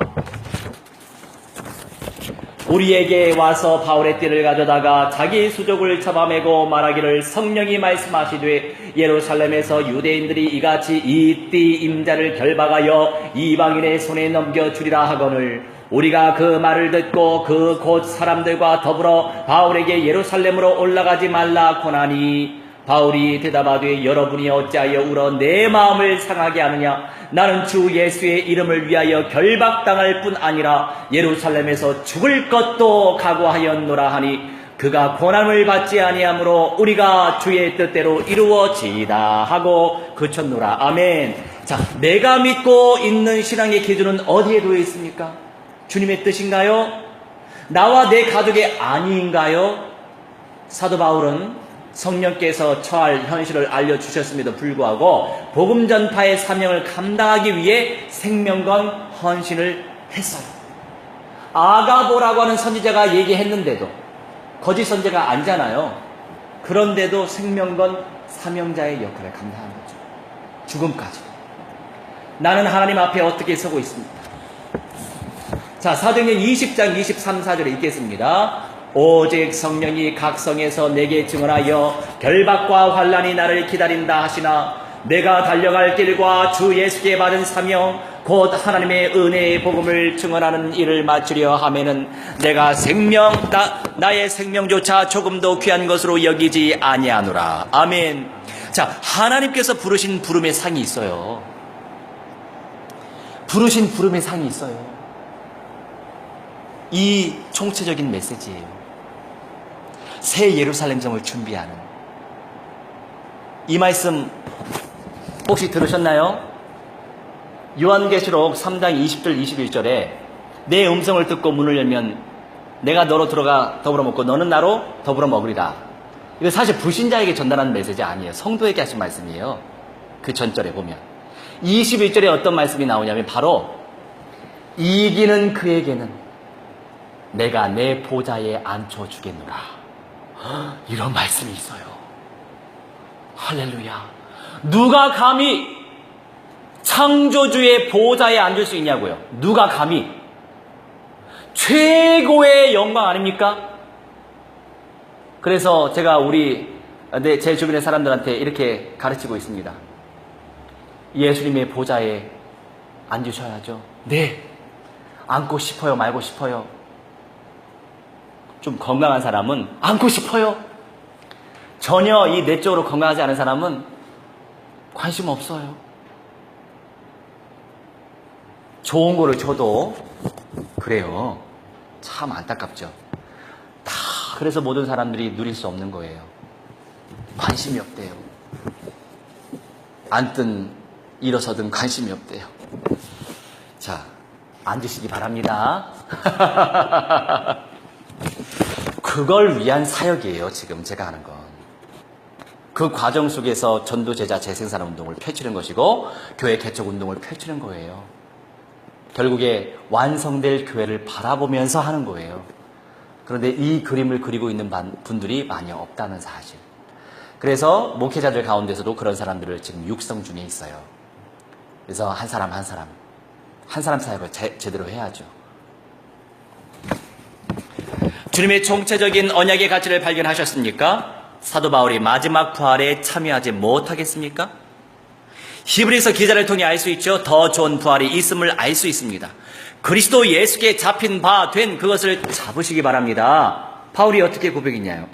우리에게 와서 바울의 띠를 가져다가 자기 수족을 잡아매고 말하기를 성령이 말씀하시되 예루살렘에서 유대인들이 이같이 이 띠 임자를 결박하여 이방인의 손에 넘겨주리라 하거늘 우리가 그 말을 듣고 그 곧 사람들과 더불어 바울에게 예루살렘으로 올라가지 말라 고나니 바울이 대답하되 여러분이 어찌하여 울어 내 마음을 상하게 하느냐 나는 주 예수의 이름을 위하여 결박당할 뿐 아니라 예루살렘에서 죽을 것도 각오하였노라 하니 그가 고난을 받지 아니하므로 우리가 주의 뜻대로 이루어지이다 하고 그쳤노라. 아멘. 자, 내가 믿고 있는 신앙의 기준은 어디에 놓여 있습니까? 주님의 뜻인가요? 나와 내 가족의 아니인가요? 사도 바울은 성령께서 처할 현실을 알려주셨음에도 불구하고 복음 전파의 사명을 감당하기 위해 생명건 헌신을 했어요. 아가보라고 하는 선지자가 얘기했는데도 거짓 선지자가 아니잖아요. 그런데도 생명건 사명자의 역할을 감당한 거죠. 죽음까지. 나는 하나님 앞에 어떻게 서고 있습니까? 자, 사도행전 20장 23, 4절에 읽겠습니다. 오직 성령이 각 성에서 내게 증언하여 결박과 환난이 나를 기다린다 하시나 내가 달려갈 길과 주 예수께 받은 사명 곧 하나님의 은혜의 복음을 증언하는 일을 마치려 하면은 내가 나의 생명조차 조금도 귀한 것으로 여기지 아니하노라. 아멘. 자, 하나님께서 부르신 부름의 상이 있어요. 부르신 부름의 상이 있어요. 이 총체적인 메시지예요. 새 예루살렘 성을 준비하는 이 말씀 혹시 들으셨나요? 요한계시록 3장 20절 21절에 내 음성을 듣고 문을 열면 내가 너로 들어가 더불어 먹고 너는 나로 더불어 먹으리라. 이거 사실 불신자에게 전달하는 메시지 아니에요. 성도에게 하신 말씀이에요. 그 전절에 보면 21절에 어떤 말씀이 나오냐면 바로 이기는 그에게는 내가 내 보좌에 앉혀주겠노라. 이런 말씀이 있어요. 할렐루야. 누가 감히 창조주의 보좌에 앉을 수 있냐고요. 누가 감히. 최고의 영광 아닙니까? 그래서 제가 제 주변의 사람들한테 이렇게 가르치고 있습니다. 예수님의 보좌에 앉으셔야죠. 네. 앉고 싶어요, 말고 싶어요? 좀 건강한 사람은 앉고 싶어요. 전혀 이 내적으로 건강하지 않은 사람은 관심 없어요. 좋은 거를 줘도 그래요. 참 안타깝죠. 다 그래서 모든 사람들이 누릴 수 없는 거예요. 관심이 없대요. 앉든 일어서든 관심이 없대요. 자, 앉으시기 바랍니다. 그걸 위한 사역이에요. 지금 제가 하는 건. 그 과정 속에서 전도제자 재생산 운동을 펼치는 것이고 교회 개척 운동을 펼치는 거예요. 결국에 완성될 교회를 바라보면서 하는 거예요. 그런데 이 그림을 그리고 있는 분들이 많이 없다는 사실. 그래서 목회자들 가운데서도 그런 사람들을 지금 육성 중에 있어요. 그래서 한 사람 사역을 제대로 해야죠. 주님의 총체적인 언약의 가치를 발견하셨습니까? 사도 바울이 마지막 부활에 참여하지 못하겠습니까? 히브리서 기자를 통해 알 수 있죠. 더 좋은 부활이 있음을 알 수 있습니다. 그리스도 예수께 잡힌 바 된 그것을 잡으시기 바랍니다. 바울이 어떻게 고백했나요?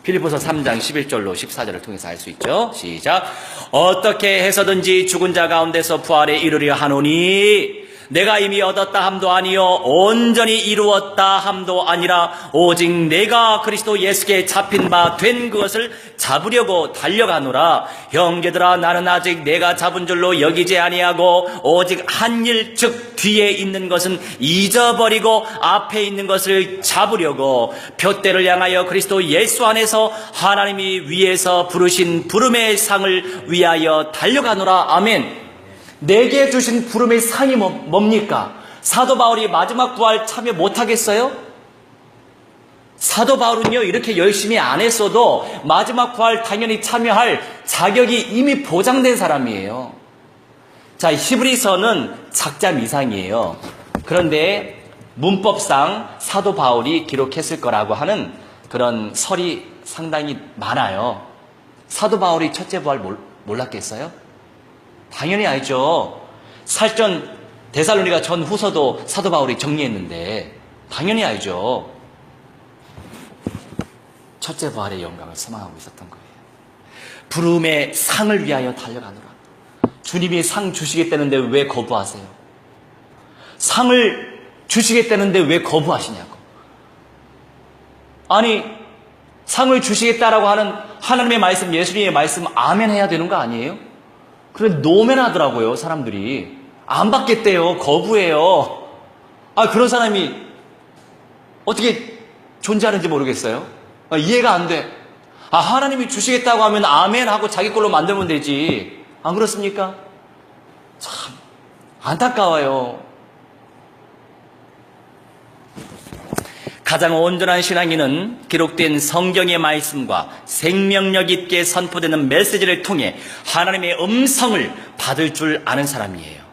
빌립보서 3장 11절로 14절을 통해서 알 수 있죠. 시작. 어떻게 해서든지 죽은 자 가운데서 부활에 이르려 하노니 내가 이미 얻었다 함도 아니요 온전히 이루었다 함도 아니라 오직 내가 그리스도 예수께 잡힌 바 된 그것을 잡으려고 달려가노라. 형제들아, 나는 아직 내가 잡은 줄로 여기지 아니하고 오직 한 일 즉 뒤에 있는 것은 잊어버리고 앞에 있는 것을 잡으려고 표대를 향하여 그리스도 예수 안에서 하나님이 위에서 부르신 부름의 상을 위하여 달려가노라. 아멘. 내게 주신 부름의 상이 뭡니까? 사도 바울이 마지막 부활 참여 못하겠어요? 사도 바울은요, 이렇게 열심히 안 했어도 마지막 부활 당연히 참여할 자격이 이미 보장된 사람이에요. 자, 히브리서는 작자 미상이에요. 그런데 문법상 사도 바울이 기록했을 거라고 하는 그런 설이 상당히 많아요. 사도 바울이 첫째 부활 몰랐겠어요? 당연히 알죠. 살전 데살로니가 전 후서도 사도 바울이 정리했는데 당연히 알죠. 첫째 부활의 영광을 소망하고 있었던 거예요. 부름의 상을 위하여 달려가노라. 주님이 상 주시겠다는데 왜 거부하세요? 상을 주시겠다는데 왜 거부하시냐고. 아니, 상을 주시겠다라고 하는 하나님의 말씀, 예수님의 말씀 아멘 해야 되는 거 아니에요? 그래, 노면하더라고요, 사람들이. 안 받겠대요, 거부해요. 그런 사람이 어떻게 존재하는지 모르겠어요? 이해가 안 돼. 하나님이 주시겠다고 하면 아멘 하고 자기 걸로 만들면 되지. 안 그렇습니까? 참, 안타까워요. 가장 온전한 신앙인은 기록된 성경의 말씀과 생명력 있게 선포되는 메시지를 통해 하나님의 음성을 받을 줄 아는 사람이에요.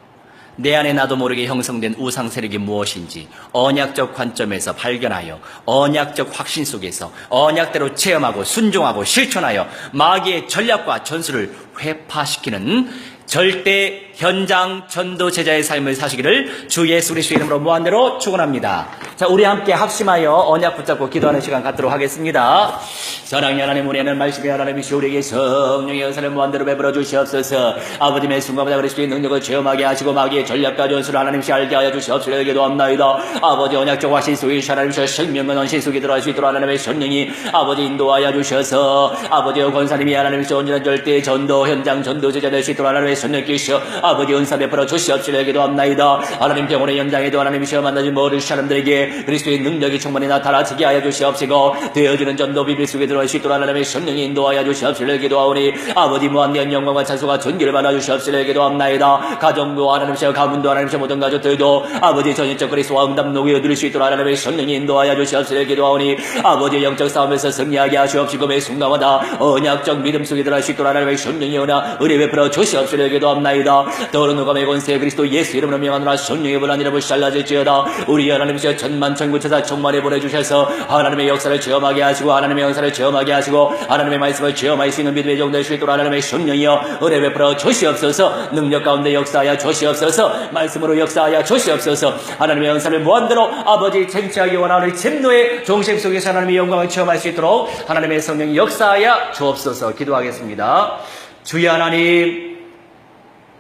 내 안에 나도 모르게 형성된 우상 세력이 무엇인지 언약적 관점에서 발견하여 언약적 확신 속에서 언약대로 체험하고 순종하고 실천하여 마귀의 전략과 전술을 회파시키는 절대 현장 전도 제자의 삶을 사시기를 주 예수 그리스도의 이름으로 무한대로 축원합니다. 자, 우리 함께 합심하여 언약 붙잡고 기도하는 시간 갖도록 하겠습니다. 사랑의 하나님, 우리는 말씀이 하나님이시 우리에게 성령의 은사를 무한대로 베풀어 주시옵소서. 아버님의 순간보다 그리스도의 능력을 체험하게 하시고 마귀의 전략과 전술을 하나님이시 알게 하여 주시옵소서. 기도합나이다. 아버지, 언약적 화신 속에 하나님이시 생명과 언신 속에 들어갈 수 있도록 하나님의 성령이 아버지 인도하여 주셔서 아버지 권사님이 하나님이시 온전한 절대 전도 현장 전도 제자 될 수 있도록 하나님의 성령께서 아버지 은사 베풀어 주시옵소서. 기도합나이다. 하나님 병원의 현장에도 하나님이시 만나지 모르는 사람들에게 그리스도의 능력이 충만히 나타나지게 하여 주시옵시고 되어지는 전도 비밀 속에 들어갈 수 있도록 하나님의 성령이 인도하여 주시옵소서. 기도하오니 아버지 무한대한 영광과 찬송과 존귀를 받아 주시옵소서. 기도합나이다. 가정도 하나님이시 가문도 하나님이시 모든 가족들도 아버지 전인적 그리스도와 응답 녹여 드릴 수 있도록 하나님의 성령이 인도하여 주시옵소서. 기도하오니 아버지 영적 싸움에서 승리하게 하시옵시고 매 순간마다 언약적 믿음 속에 들어갈 수 있도록 하나님의 성령이 은혜 베풀어 주시옵소서. 기도합나이다. 더러운 누가의 권세 그리스도 예수 이름으로 명하노라. 성령의 불안 이름을 살라질지어다. 우리 하나님이시여 천만천군천사 충만히 보내주셔서 하나님의 역사를 체험하게 하시고 하나님의 역사를 체험하게 하시고 하나님의 말씀을 체험할 수 있는 믿음의 종 될 수 있도록 하나님의 성령이여 은혜 베풀어 주시옵소서. 능력 가운데 역사하여 주시옵소서. 말씀으로 역사하여 주시옵소서. 하나님의 역사를 무한대로 아버지 쟁취하기 원하는 진노의 종식 속에서 하나님의 영광을 체험할 수 있도록 하나님의 성령이 역사하여 주옵소서. 기도하겠습니다. 주의 하나님,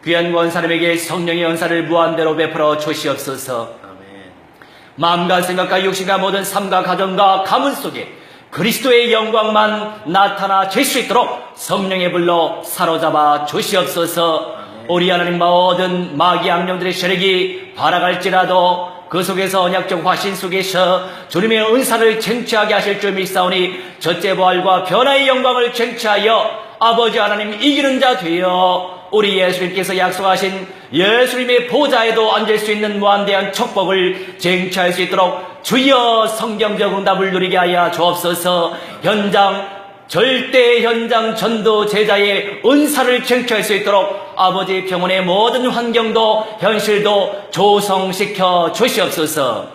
귀한 권사님에게 성령의 은사를 무한대로 베풀어 주시옵소서. 마음과 생각과 육신과 모든 삶과 가정과 가문 속에 그리스도의 영광만 나타나질 수 있도록 성령의 불로 사로잡아 주시옵소서. 우리 하나님, 모든 마귀 악령들의 세력이 발아갈지라도 그 속에서 언약적 화신 속에서 주님의 은사를 쟁취하게 하실 줄 믿사오니 첫째 부활과 변화의 영광을 쟁취하여 아버지 하나님 이기는 자 되어 우리 예수님께서 약속하신 예수님의 보좌에도 앉을 수 있는 무한대한 축복을 쟁취할 수 있도록 주여 성경적 응답을 누리게 하여 주옵소서. 현장 절대 현장 전도 제자의 은사를 쟁취할 수 있도록 아버지 병원의 모든 환경도 현실도 조성시켜 주시옵소서.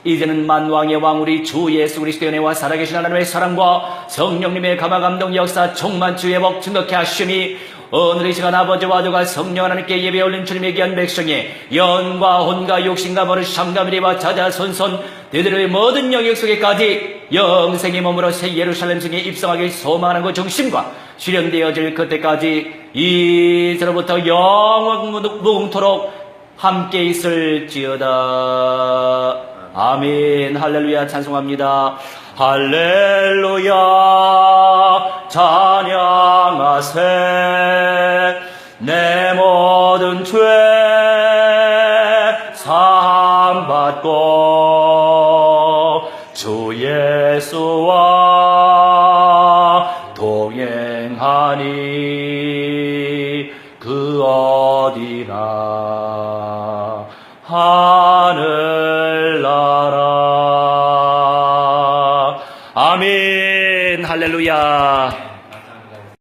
이제는 만왕의 왕 우리 주 예수 그리스도의 은혜와 살아계신 하나님의 사랑과 성령님의 감화감동 역사 충만주의 복 증거케 하심이 오늘 이 시간 아버지와 아들과 성령 하나님께 예배 올린 주님의 귀한 백성의 영과 혼과 육신과 버릇 삼가 미래와 자자손손 그들의 모든 영역 속에까지 영생의 몸으로 새 예루살렘 성에 입성하길 소망하는 그 중심과 실현되어질 그때까지 이제로부터 영원 무궁토록 함께 있을지어다. 아멘. 할렐루야. 찬송합니다. 할렐루야. 찬양하세. 내 모든 죄 사함받고 주 예수와 동행하니 그 어디나 하늘나라. 아멘. 할렐루야.